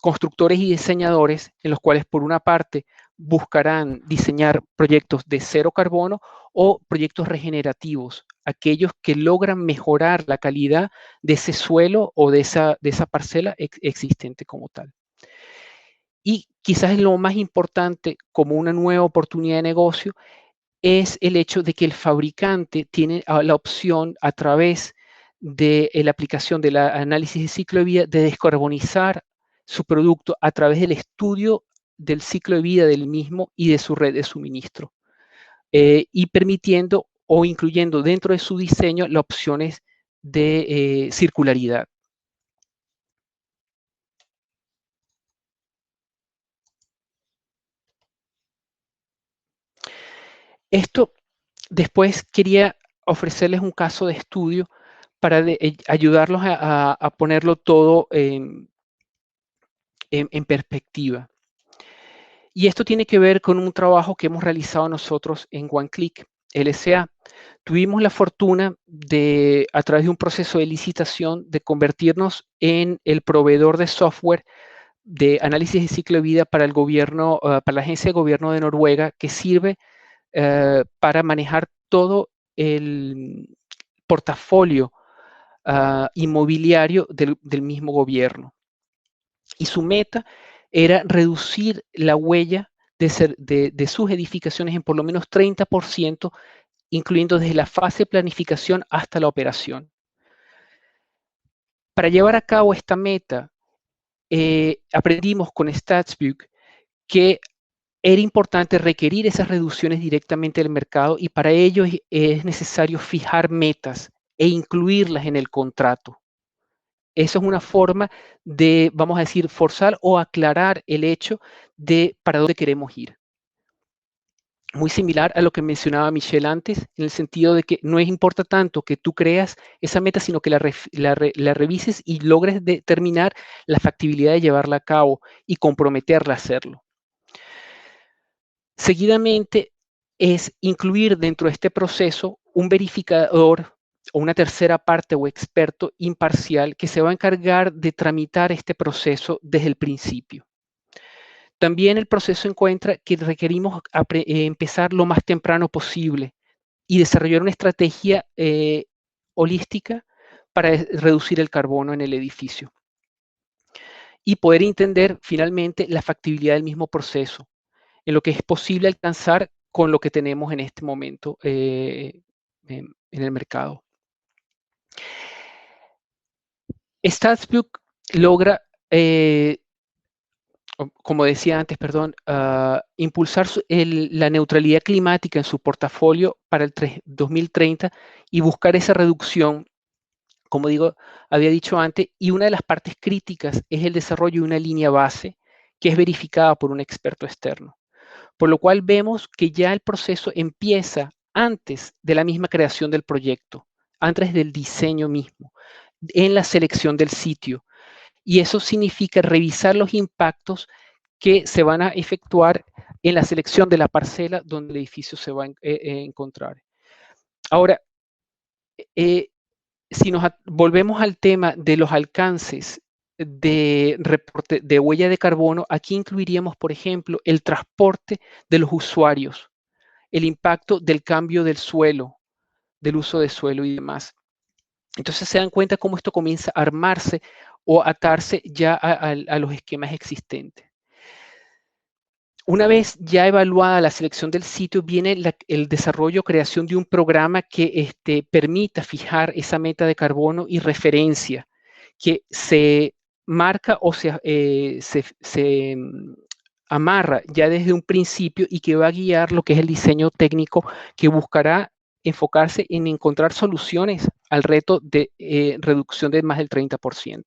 constructores y diseñadores, en los cuales por una parte buscarán diseñar proyectos de cero carbono o proyectos regenerativos, aquellos que logran mejorar la calidad de ese suelo o de esa parcela existente como tal. Y quizás lo más importante como una nueva oportunidad de negocio es el hecho de que el fabricante tiene la opción, a través de la aplicación del análisis de ciclo de vida, de descarbonizar su producto a través del estudio del ciclo de vida del mismo y de su red de suministro, y permitiendo o incluyendo dentro de su diseño las opciones de circularidad. Esto, después quería ofrecerles un caso de estudio para ayudarlos a ponerlo todo en perspectiva. Y esto tiene que ver con un trabajo que hemos realizado nosotros en OneClick LSA. Tuvimos la fortuna de, a través de un proceso de licitación, de convertirnos en el proveedor de software de análisis de ciclo de vida para el gobierno, para la Agencia de Gobierno de Noruega, que sirve para manejar todo el portafolio inmobiliario del mismo gobierno. Y su meta era reducir la huella de sus edificaciones en por lo menos 30%, incluyendo desde la fase de planificación hasta la operación. Para llevar a cabo esta meta, aprendimos con StatsBook que era importante requerir esas reducciones directamente del mercado, y para ello es necesario fijar metas e incluirlas en el contrato. Eso es una forma de, vamos a decir, forzar o aclarar el hecho de para dónde queremos ir. Muy similar a lo que mencionaba Michelle antes, en el sentido de que no importa tanto que tú creas esa meta, sino que la revises y logres determinar la factibilidad de llevarla a cabo y comprometerla a hacerlo. Seguidamente, es incluir dentro de este proceso un verificador o una tercera parte o experto imparcial que se va a encargar de tramitar este proceso desde el principio. También el proceso encuentra que requerimos empezar lo más temprano posible y desarrollar una estrategia holística para reducir el carbono en el edificio y poder entender finalmente la factibilidad del mismo proceso, en lo que es posible alcanzar con lo que tenemos en este momento en el mercado. StatsBook logra, como decía antes, perdón, impulsar la neutralidad climática en su portafolio para el 2030 y buscar esa reducción, como había dicho antes, y una de las partes críticas es el desarrollo de una línea base que es verificada por un experto externo. Por lo cual vemos que ya el proceso empieza antes de la misma creación del proyecto, antes del diseño mismo, en la selección del sitio. Y eso significa revisar los impactos que se van a efectuar en la selección de la parcela donde el edificio se va a encontrar. Ahora, si nos volvemos al tema de los alcances de reporte de huella de carbono, aquí incluiríamos, por ejemplo, el transporte de los usuarios, el impacto del cambio del suelo, del uso de suelo y demás. Entonces se dan cuenta cómo esto comienza a armarse o atarse ya a los esquemas existentes. Una vez ya evaluada la selección del sitio, viene el desarrollo o creación de un programa que permita fijar esa meta de carbono y referencia, que se marca o se amarra ya desde un principio y que va a guiar lo que es el diseño técnico que buscará enfocarse en encontrar soluciones al reto de reducción de más del 30%.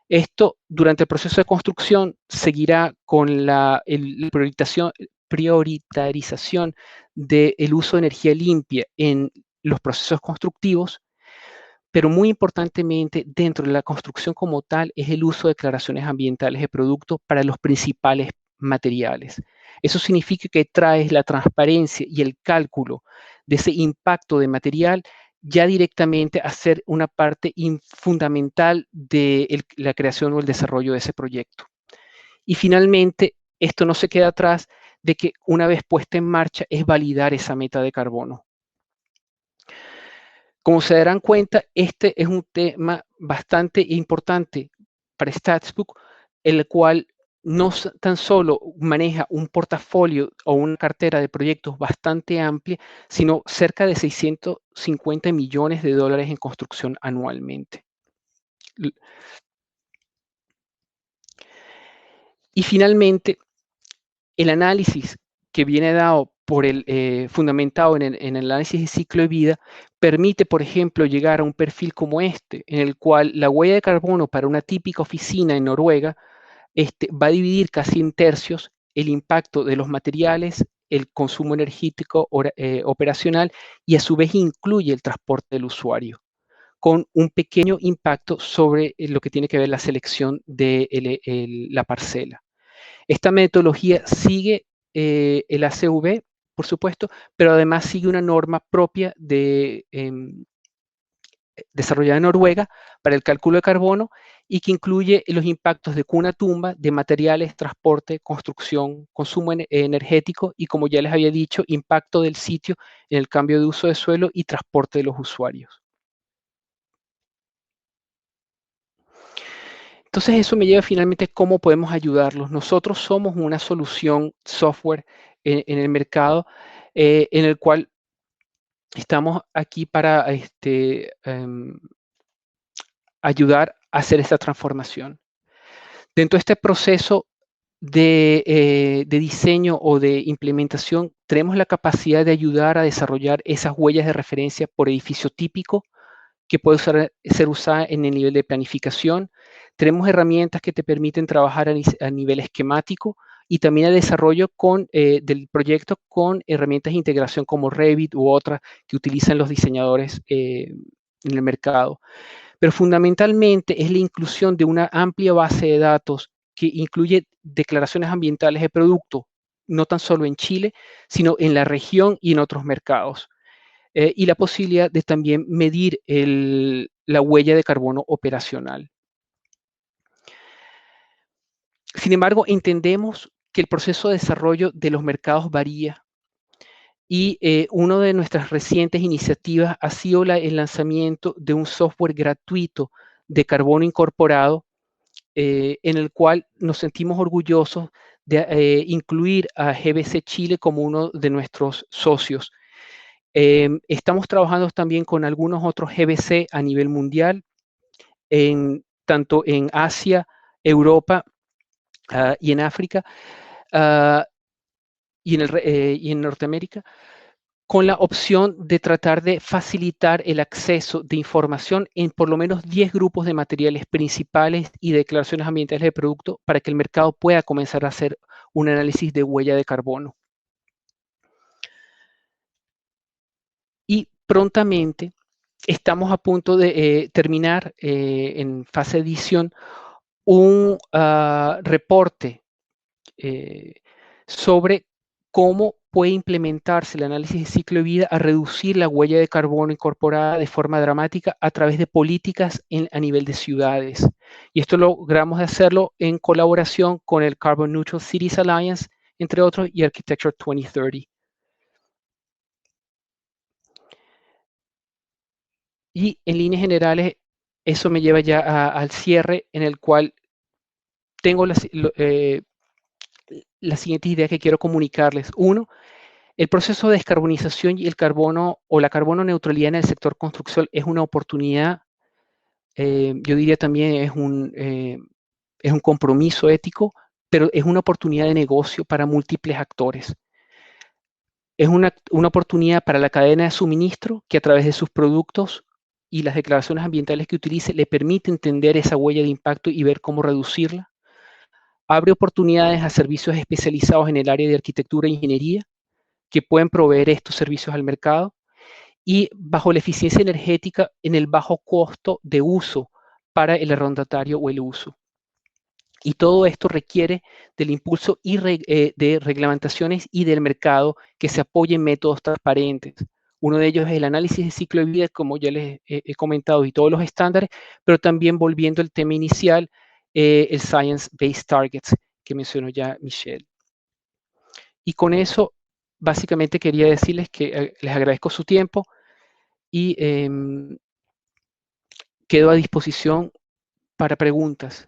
Esto, durante el proceso de construcción, seguirá con la prioritarización del uso de energía limpia en los procesos constructivos, pero muy importantemente, dentro de la construcción como tal, es el uso de declaraciones ambientales de productos para los principales materiales. Eso significa que traes la transparencia y el cálculo de ese impacto de material ya directamente a ser una parte fundamental de la creación o el desarrollo de ese proyecto. Y finalmente, esto no se queda atrás de que una vez puesta en marcha es validar esa meta de carbono. Como se darán cuenta, este es un tema bastante importante para StatsBook, el cual no tan solo maneja un portafolio o una cartera de proyectos bastante amplia, sino cerca de 650 millones de dólares en construcción anualmente. Y finalmente, el análisis que viene dado por fundamentado en el análisis de ciclo de vida, permite, por ejemplo, llegar a un perfil como este, en el cual la huella de carbono para una típica oficina en Noruega va a dividir casi en tercios el impacto de los materiales, el consumo energético operacional y a su vez incluye el transporte del usuario, con un pequeño impacto sobre lo que tiene que ver la selección de la parcela. Esta metodología sigue el ACV, por supuesto, pero además sigue una norma propia desarrollada en Noruega para el cálculo de carbono y que incluye los impactos de cuna tumba, de materiales, transporte, construcción, consumo energético y, como ya les había dicho, impacto del sitio en el cambio de uso de suelo y transporte de los usuarios. Entonces eso me lleva finalmente a cómo podemos ayudarlos. Nosotros somos una solución software en el mercado en el cual estamos aquí para ayudar a hacer esta transformación. Dentro de este proceso de diseño o de implementación, tenemos la capacidad de ayudar a desarrollar esas huellas de referencia por edificio típico, que puede ser usada en el nivel de planificación. Tenemos herramientas que te permiten trabajar a nivel esquemático y también el desarrollo del proyecto con herramientas de integración como Revit u otras que utilizan los diseñadores en el mercado. Pero fundamentalmente es la inclusión de una amplia base de datos que incluye declaraciones ambientales de producto, no tan solo en Chile, sino en la región y en otros mercados. Y la posibilidad de también medir la huella de carbono operacional. Sin embargo, entendemos que el proceso de desarrollo de los mercados varía y una de nuestras recientes iniciativas ha sido el lanzamiento de un software gratuito de carbono incorporado en el cual nos sentimos orgullosos de incluir a GBC Chile como uno de nuestros socios. Estamos trabajando también con algunos otros GBC a nivel mundial, tanto en Asia, Europa y en África y en Norteamérica, con la opción de tratar de facilitar el acceso de información en por lo menos 10 grupos de materiales principales y declaraciones ambientales de producto para que el mercado pueda comenzar a hacer un análisis de huella de carbono. Y prontamente estamos a punto de terminar en fase de edición un reporte sobre cómo puede implementarse el análisis de ciclo de vida a reducir la huella de carbono incorporada de forma dramática a través de políticas a nivel de ciudades. Y esto logramos hacerlo en colaboración con el Carbon Neutral Cities Alliance, entre otros, y Architecture 2030. Y en líneas generales, eso me lleva ya al cierre, en el cual tengo las siguientes ideas que quiero comunicarles. Uno, el proceso de descarbonización y el carbono o la carbono neutralidad en el sector construcción es una oportunidad, yo diría también es un compromiso ético, pero es una oportunidad de negocio para múltiples actores. Es una oportunidad para la cadena de suministro que a través de sus productos y las declaraciones ambientales que utilice le permite entender esa huella de impacto y ver cómo reducirla. Abre oportunidades a servicios especializados en el área de arquitectura e ingeniería que pueden proveer estos servicios al mercado y bajo la eficiencia energética en el bajo costo de uso para el arrendatario o el uso. Y todo esto requiere del impulso de reglamentaciones y del mercado que se apoye en métodos transparentes. Uno de ellos es el análisis de ciclo de vida, como ya les he comentado, y todos los estándares, pero también volviendo al tema inicial, el Science Based Targets, que mencionó ya Michelle. Y con eso, básicamente quería decirles que les agradezco su tiempo y quedo a disposición para preguntas.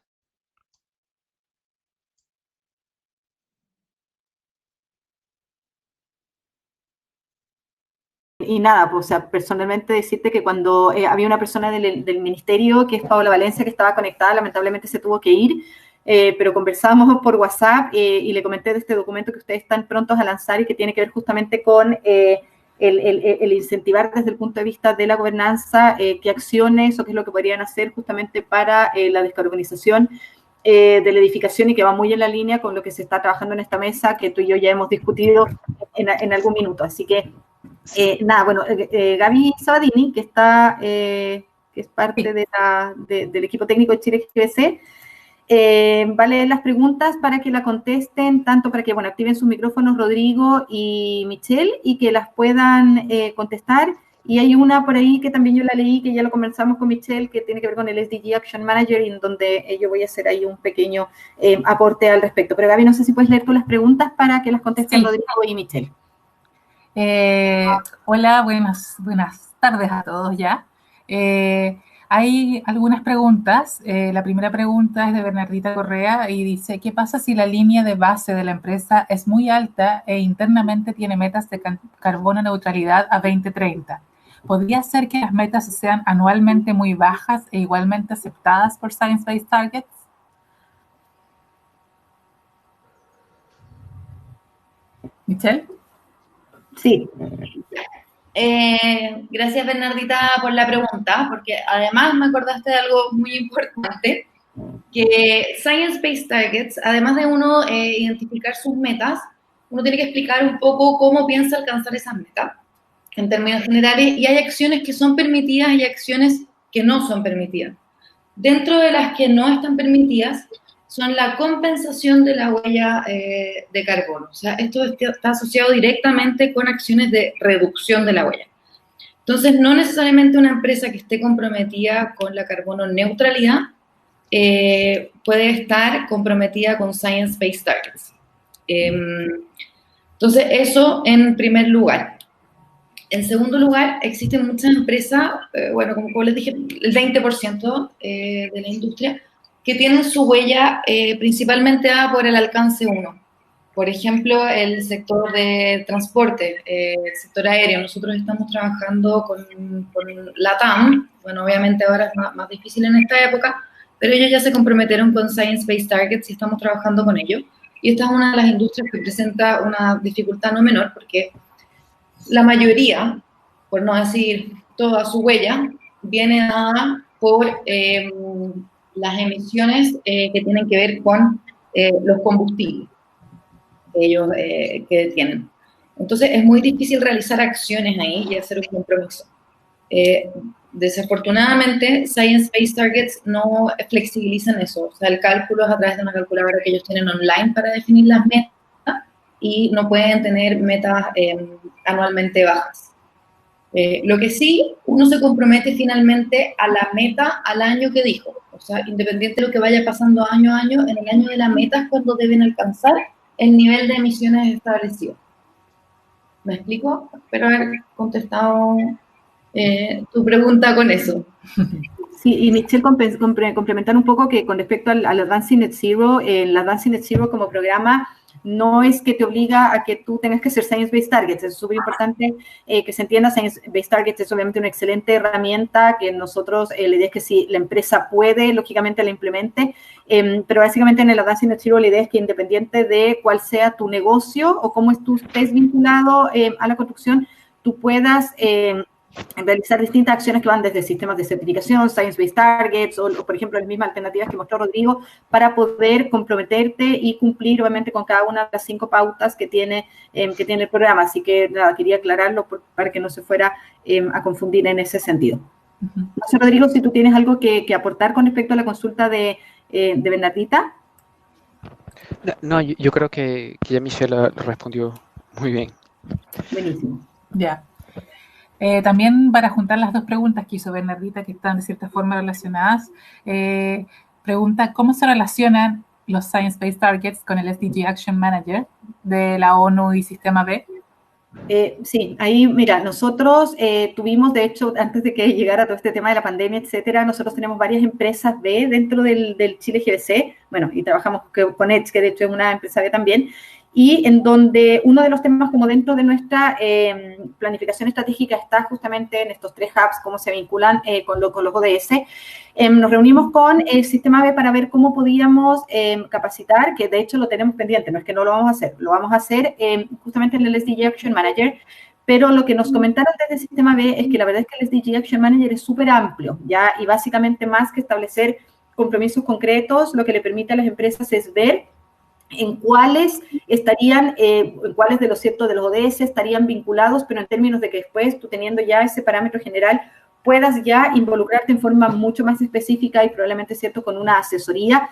Y nada, pues, o sea, personalmente decirte que cuando había una persona del ministerio, que es Paola Valencia, que estaba conectada, lamentablemente se tuvo que ir, pero conversamos por WhatsApp y le comenté de este documento que ustedes están prontos a lanzar y que tiene que ver justamente con el incentivar desde el punto de vista de la gobernanza qué acciones o qué es lo que podrían hacer justamente para la descarbonización de la edificación y que va muy en la línea con lo que se está trabajando en esta mesa que tú y yo ya hemos discutido en algún minuto. Así que nada, bueno, Gaby Sabadini, que está, que es parte del equipo técnico de Chile GBC, va a leer las preguntas para que la contesten, tanto para que, bueno, activen sus micrófonos Rodrigo y Michelle y que las puedan contestar. Y hay una por ahí que también yo la leí, que ya lo conversamos con Michelle, que tiene que ver con el SDG Action Manager, y en donde yo voy a hacer ahí un pequeño aporte al respecto. Pero Gaby, no sé si puedes leer tú las preguntas para que las contesten Rodrigo y Michelle. Hola, buenas tardes a todos ya. Hay algunas preguntas. La primera pregunta es de Bernardita Correa y dice, ¿qué pasa si la línea de base de la empresa es muy alta e internamente tiene metas de carbono neutralidad a 2030? ¿Podría ser que las metas sean anualmente muy bajas e igualmente aceptadas por Science Based Targets? ¿Michelle? Sí. Gracias, Bernardita, por la pregunta, porque además me acordaste de algo muy importante, que Science-Based Targets, además de uno identificar sus metas, uno tiene que explicar un poco cómo piensa alcanzar esas metas, en términos generales, y hay acciones que son permitidas y acciones que no son permitidas. Dentro de las que no están permitidas son la compensación de la huella de carbono. O sea, esto está asociado directamente con acciones de reducción de la huella. Entonces, no necesariamente una empresa que esté comprometida con la carbono neutralidad puede estar comprometida con Science-Based Targets. Entonces, eso en primer lugar. En segundo lugar, existen muchas empresas, bueno, como les dije, el 20% de la industria, que tienen su huella principalmente dada por el alcance 1. Por ejemplo, el sector de transporte, el sector aéreo. Nosotros estamos trabajando con LATAM, bueno, obviamente ahora es más difícil en esta época, pero ellos ya se comprometieron con Science-Based Targets y estamos trabajando con ellos. Y esta es una de las industrias que presenta una dificultad no menor, porque la mayoría, por no decir toda su huella, viene dada por las emisiones que tienen que ver con los combustibles que ellos que tienen. Entonces, es muy difícil realizar acciones ahí y hacer un compromiso. Desafortunadamente, Science-Based Targets no flexibilizan eso. O sea, el cálculo es a través de una calculadora que ellos tienen online para definir las metas y no pueden tener metas anualmente bajas. Lo que sí, uno se compromete finalmente a la meta al año que dijo. O sea, independiente de lo que vaya pasando año a año, en el año de la meta es cuando deben alcanzar el nivel de emisiones establecido. ¿Me explico? Espero haber contestado tu pregunta con eso. Sí, y Michelle, complementar un poco que con respecto al Advancing Net Zero, el Advancing Net Zero como programa no es que te obliga a que tú tengas que ser Science-Based Targets. Es súper importante que se entienda. Science-Based Targets es obviamente una excelente herramienta que nosotros, la idea es que si la empresa puede, lógicamente la implemente, pero básicamente en el Advancing Net Zero la idea es que independiente de cuál sea tu negocio o cómo tú estés vinculado a la construcción, tú puedas realizar distintas acciones que van desde sistemas de certificación, Science-Based Targets, o por ejemplo, las mismas alternativas que mostró Rodrigo, para poder comprometerte y cumplir, obviamente, con cada una de las 5 pautas que tiene el programa. Así que, nada, quería aclararlo para que no se fuera a confundir en ese sentido. No sé, Rodrigo, si tú tienes algo que aportar con respecto a la consulta de Bernardita. No, yo creo que ya Michelle lo respondió muy bien. Buenísimo. Ya. También para juntar las dos preguntas que hizo Bernardita, que están de cierta forma relacionadas, pregunta ¿cómo se relacionan los Science-Based Targets con el SDG Action Manager de la ONU y Sistema B? Sí, ahí, mira, nosotros tuvimos, de hecho, antes de que llegara todo este tema de la pandemia, etcétera, nosotros tenemos varias empresas B dentro del Chile GBC, bueno, y trabajamos con Edge, que de hecho es una empresa B también, y en donde uno de los temas como dentro de nuestra planificación estratégica está justamente en estos 3 hubs, cómo se vinculan con los ODS. Nos reunimos con el Sistema B para ver cómo podíamos capacitar, que de hecho lo tenemos pendiente, no es que no lo vamos a hacer, lo vamos a hacer justamente en el SDG Action Manager, pero lo que nos comentaron desde el Sistema B es que la verdad es que el SDG Action Manager es súper amplio, ¿ya? Y básicamente más que establecer compromisos concretos, lo que le permite a las empresas es ver en cuáles estarían, en cuáles de los ciertos de los ODS estarían vinculados, pero en términos de que después tú teniendo ya ese parámetro general puedas ya involucrarte en forma mucho más específica y probablemente, cierto, con una asesoría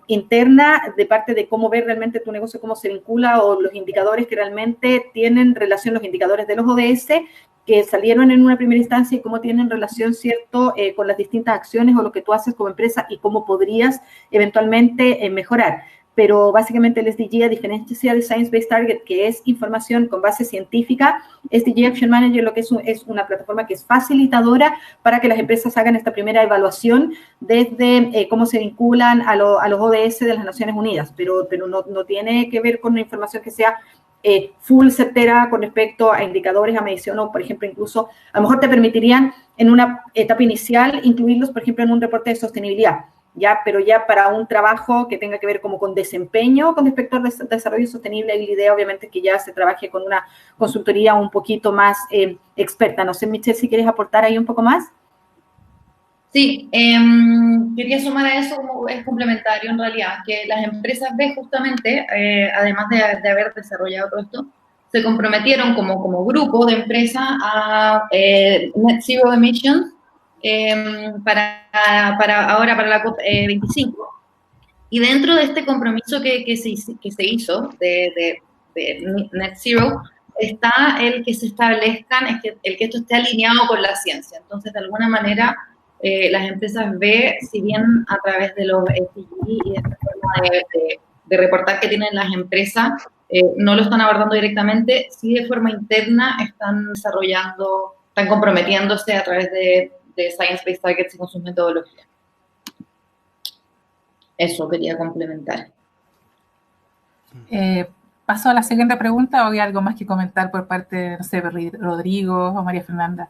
interna de parte de cómo ver realmente tu negocio, cómo se vincula o los indicadores que realmente tienen relación, los indicadores de los ODS que salieron en una primera instancia y cómo tienen relación, cierto, con las distintas acciones o lo que tú haces como empresa y cómo podrías eventualmente mejorar. Pero básicamente el SDG, a diferencia de Science-Based Target, que es información con base científica, SDG Action Manager lo que es una plataforma que es facilitadora para que las empresas hagan esta primera evaluación desde cómo se vinculan a los ODS de las Naciones Unidas, pero no tiene que ver con una información que sea full certera con respecto a indicadores, a medición o, por ejemplo, incluso a lo mejor te permitirían en una etapa inicial incluirlos, por ejemplo, en un reporte de sostenibilidad. ya, pero ya para un trabajo que tenga que ver como con desempeño con respecto al desarrollo sostenible, la idea obviamente es que ya se trabaje con una consultoría un poquito más experta. No sé, Michelle, si quieres aportar ahí un poco más. Sí, quería sumar a eso, como es complementario en realidad, que las empresas B justamente, además de haber desarrollado todo esto, se comprometieron como grupo de empresas a Net Zero Emissions para la COP25. Y dentro de este compromiso que se hizo de Net Zero, está el que se establezcan, el que esto esté alineado con la ciencia. Entonces, de alguna manera, las empresas B, si bien a través de los SDG y de esta forma de reportar que tienen las empresas, no lo están abordando directamente, sí de forma interna están desarrollando, están comprometiéndose a través de Science-Based Targets y con sus metodologías. Eso quería complementar. Paso a la siguiente pregunta, ¿o hay algo más que comentar por parte de, no sé, Rodrigo o María Fernanda?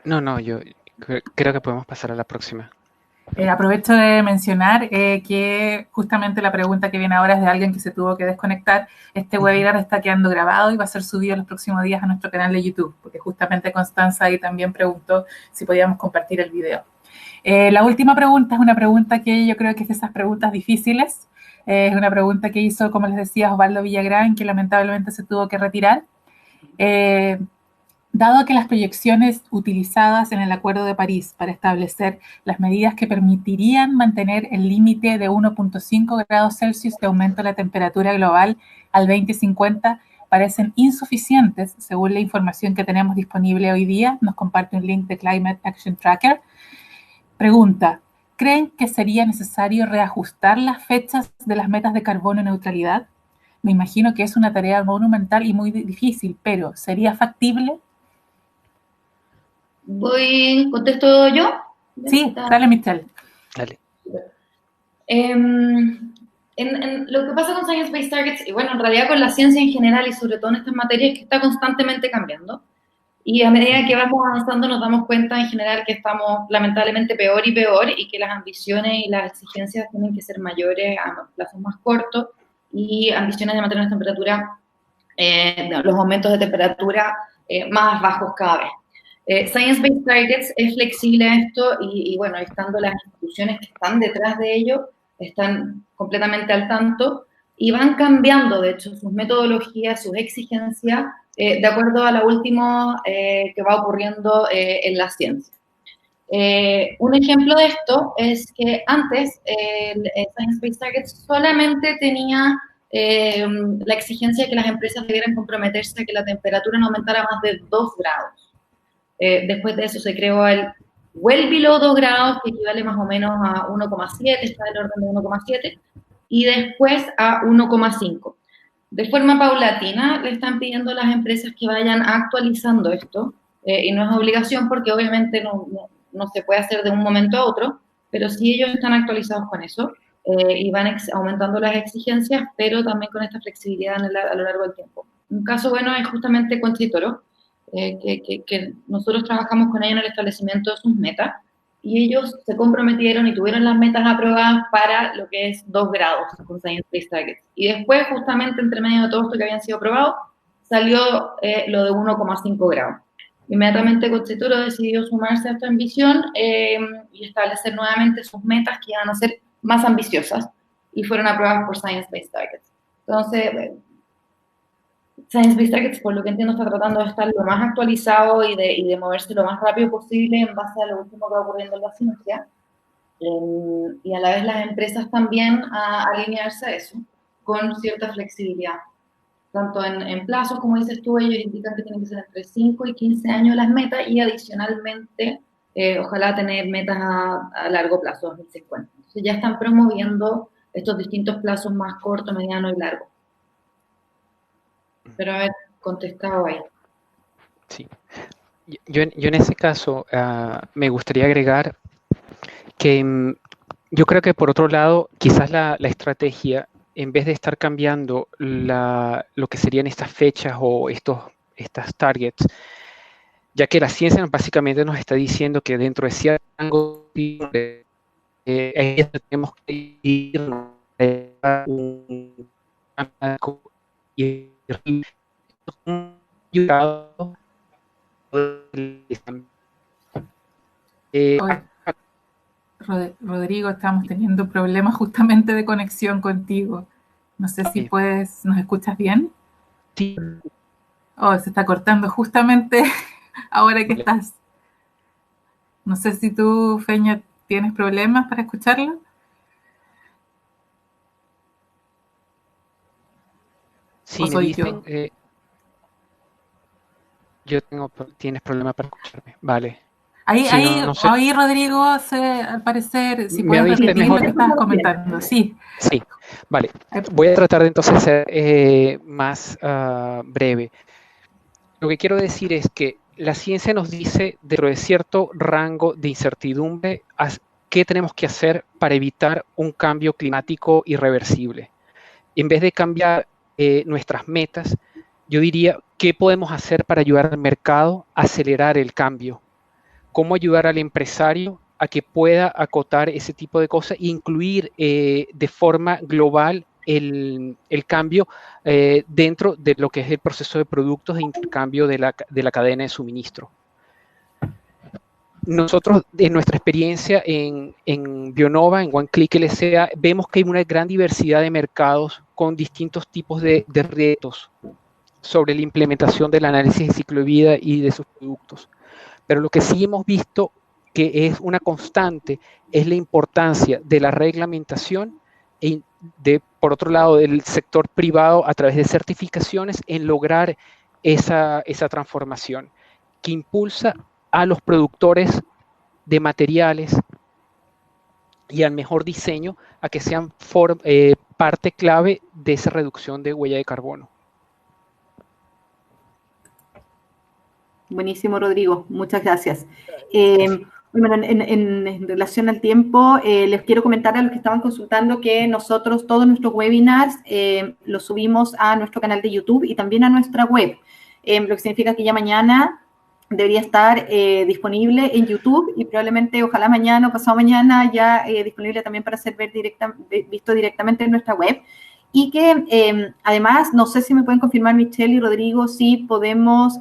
No, yo creo que podemos pasar a la próxima. Aprovecho de mencionar que justamente la pregunta que viene ahora es de alguien que se tuvo que desconectar. Este webinar está quedando grabado y va a ser subido en los próximos días a nuestro canal de YouTube, porque justamente Constanza ahí también preguntó si podíamos compartir el video. La última pregunta es una pregunta que yo creo que es de esas preguntas difíciles. Es una pregunta que hizo, como les decía, Osvaldo Villagrán, que lamentablemente se tuvo que retirar. Dado que las proyecciones utilizadas en el Acuerdo de París para establecer las medidas que permitirían mantener el límite de 1.5 grados Celsius de aumento de la temperatura global al 2050 parecen insuficientes, según la información que tenemos disponible hoy día, nos comparte un link de Climate Action Tracker. Pregunta, ¿creen que sería necesario reajustar las fechas de las metas de carbono neutralidad? Me imagino que es una tarea monumental y muy difícil, pero ¿sería factible? ¿Contesto yo? Sí, dale, Michelle. Dale. Lo que pasa con Science-Based Targets, y bueno, en realidad con la ciencia en general y sobre todo en estas materias, es que está constantemente cambiando. Y a medida que vamos avanzando nos damos cuenta en general que estamos lamentablemente peor y peor y que las ambiciones y las exigencias tienen que ser mayores a plazos más cortos y ambiciones de mantener la temperatura, los aumentos de temperatura más bajos cada vez. Science-Based Targets es flexible a esto y bueno, estando las instituciones que están detrás de ello, están completamente al tanto y van cambiando, de hecho, sus metodologías, sus exigencias, de acuerdo a lo último que va ocurriendo en la ciencia. Un ejemplo de esto es que antes el Science-Based Targets solamente tenía la exigencia de que las empresas debieran comprometerse a que la temperatura no aumentara más de 2 grados. Después de eso se creó el well below 2 grados, que equivale más o menos a 1,7, está del orden de 1,7, y después a 1,5. De forma paulatina le están pidiendo a las empresas que vayan actualizando esto, y no es obligación porque obviamente no se puede hacer de un momento a otro, pero sí ellos están actualizados con eso y van aumentando las exigencias, pero también con esta flexibilidad a lo largo del tiempo. Un caso bueno es justamente Conchitoro, que nosotros trabajamos con ellos en el establecimiento de sus metas y ellos se comprometieron y tuvieron las metas aprobadas para lo que es 2 grados con Science-Based Targets. Y después, justamente entre medio de todo esto que habían sido aprobados, salió lo de 1,5 grados. Inmediatamente Conchitoro decidió sumarse a esta ambición y establecer nuevamente sus metas que iban a ser más ambiciosas y fueron aprobadas por Science-Based Targets. Entonces, Science-Based Targets, por lo que entiendo, está tratando de estar lo más actualizado y de moverse lo más rápido posible en base a lo último que va ocurriendo en la ciencia. Y a la vez las empresas también a alinearse a eso con cierta flexibilidad. Tanto en plazos, como dices tú, ellos indican que tienen que ser entre 5 y 15 años las metas y adicionalmente, ojalá tener metas a largo plazo, 2050. Entonces ya están promoviendo estos distintos plazos más corto, mediano y largo. Pero haber contestado ahí. Sí. Yo en ese caso me gustaría agregar que yo creo que por otro lado, quizás la estrategia, en vez de estar cambiando lo que serían estas fechas o estas targets, ya que la ciencia básicamente nos está diciendo que dentro de cierto rango tenemos que ir Rodrigo, estamos teniendo problemas justamente de conexión contigo. No sé si puedes, ¿nos escuchas bien? Sí. Oh, se está cortando justamente ahora que estás. No sé si tú, Feña, tienes problemas para escucharlo. Sí, me dicen, tienes problemas para escucharme. Vale. Ahí Rodrigo, al parecer, si puedes repetir lo que estabas comentando. Sí. Sí, vale. Voy a tratar de entonces ser más breve. Lo que quiero decir es que la ciencia nos dice, dentro de cierto rango de incertidumbre, qué tenemos que hacer para evitar un cambio climático irreversible. En vez de cambiar nuestras metas, yo diría, ¿qué podemos hacer para ayudar al mercado a acelerar el cambio? ¿Cómo ayudar al empresario a que pueda acotar ese tipo de cosas e incluir de forma global el cambio dentro de lo que es el proceso de productos de intercambio de la cadena de suministro? Nosotros, en nuestra experiencia en Bionova, en OneClick LCA, vemos que hay una gran diversidad de mercados con distintos tipos de retos sobre la implementación del análisis de ciclo de vida y de sus productos. Pero lo que sí hemos visto que es una constante es la importancia de la reglamentación y por otro lado, del sector privado a través de certificaciones en lograr esa transformación que impulsa a los productores de materiales y al mejor diseño a que sean parte clave de esa reducción de huella de carbono. Buenísimo, Rodrigo. Muchas gracias. Bueno, en relación al tiempo, les quiero comentar a los que estaban consultando que nosotros todos nuestros webinars los subimos a nuestro canal de YouTube y también a nuestra web, lo que significa que ya mañana debería estar disponible en YouTube y probablemente, ojalá mañana o pasado mañana, ya disponible también para ser visto directamente en nuestra web. Y que además, no sé si me pueden confirmar Michelle y Rodrigo, si podemos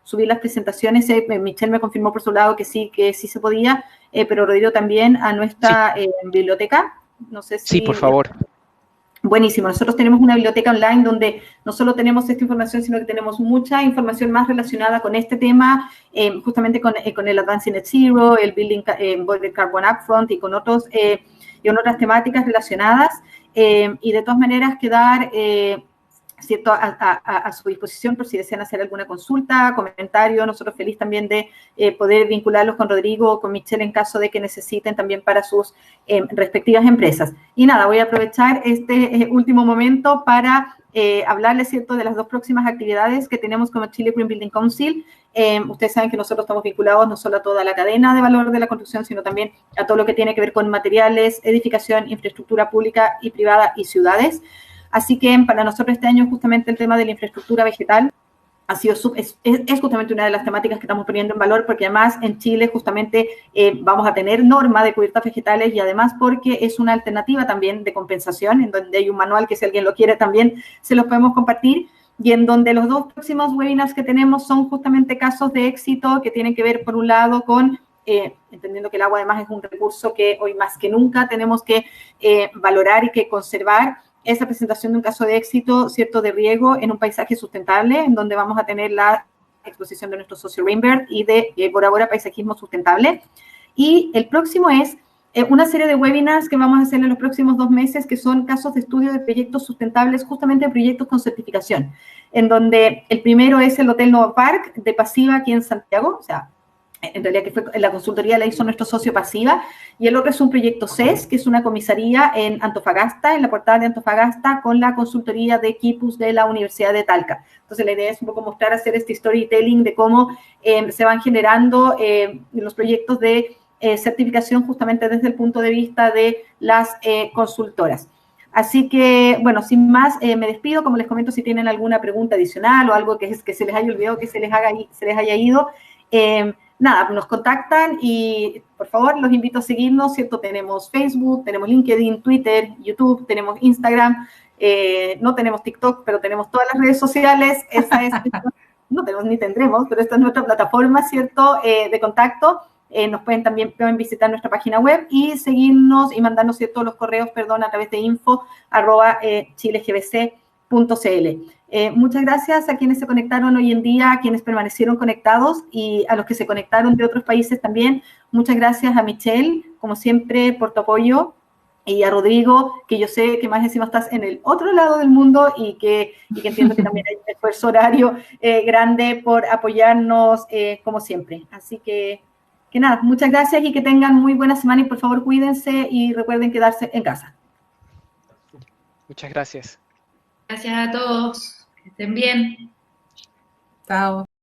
subir las presentaciones. Michelle me confirmó por su lado que sí se podía, pero Rodrigo también a nuestra biblioteca. No sé si... Sí, por favor. Buenísimo. Nosotros tenemos una biblioteca online donde no solo tenemos esta información, sino que tenemos mucha información más relacionada con este tema, justamente con el Advancing Net Zero, el Building Carbon Upfront y con otras temáticas relacionadas. Y de todas maneras quedar ¿cierto? A su disposición por si desean hacer alguna consulta, comentario. Nosotros feliz también de poder vincularlos con Rodrigo o con Michelle en caso de que necesiten también para sus respectivas empresas. Y nada, voy a aprovechar este último momento para hablarles, ¿cierto?, de las dos próximas actividades que tenemos como Chile Green Building Council. Ustedes saben que nosotros estamos vinculados no solo a toda la cadena de valor de la construcción, sino también a todo lo que tiene que ver con materiales, edificación, infraestructura pública y privada y ciudades. Así que para nosotros este año justamente el tema de la infraestructura vegetal ha sido es justamente una de las temáticas que estamos poniendo en valor, porque además en Chile justamente vamos a tener norma de cubiertas vegetales y además porque es una alternativa también de compensación, en donde hay un manual que si alguien lo quiere también se los podemos compartir, y en donde los dos próximos webinars que tenemos son justamente casos de éxito que tienen que ver por un lado con... entendiendo que el agua además es un recurso que hoy más que nunca tenemos que valorar y que conservar. Esa presentación de un caso de éxito, ¿cierto?, de riego en un paisaje sustentable, en donde vamos a tener la exposición de nuestro socio Rainbird y de Bora Bora Paisajismo Sustentable. Y el próximo es una serie de webinars que vamos a hacer en los próximos 2 meses, que son casos de estudio de proyectos sustentables, justamente proyectos con certificación, en donde el primero es el Hotel Nova Park de Pasiva aquí en Santiago, o sea, en realidad que fue la consultoría la hizo nuestro socio Pasiva, y el otro es un proyecto CES, que es una comisaría en Antofagasta, en la portada de Antofagasta, con la consultoría de Quipus de la Universidad de Talca. Entonces la idea es un poco mostrar, hacer este storytelling de cómo se van generando los proyectos de certificación justamente desde el punto de vista de las consultoras. Así que, bueno, sin más, me despido. Como les comento, si tienen alguna pregunta adicional o algo que se les haya olvidado, que se les haya ido, Nada, nos contactan y por favor los invito a seguirnos, ¿cierto? Tenemos Facebook, tenemos LinkedIn, Twitter, YouTube, tenemos Instagram, no tenemos TikTok, pero tenemos todas las redes sociales. Esa es, no tenemos ni tendremos, pero esta es nuestra plataforma, ¿cierto? De contacto. Nos pueden visitar nuestra página web y seguirnos y mandarnos, ¿cierto? Los correos, perdón, a través de info@chilegbc.cl. Muchas gracias a quienes se conectaron hoy en día, a quienes permanecieron conectados y a los que se conectaron de otros países también. Muchas gracias a Michelle, como siempre, por tu apoyo, y a Rodrigo, que yo sé que más encima estás en el otro lado del mundo y que entiendo que también hay un esfuerzo horario grande por apoyarnos como siempre. Así que nada, muchas gracias y que tengan muy buena semana y por favor cuídense y recuerden quedarse en casa. Muchas gracias. Gracias a todos. Que estén bien. Chao.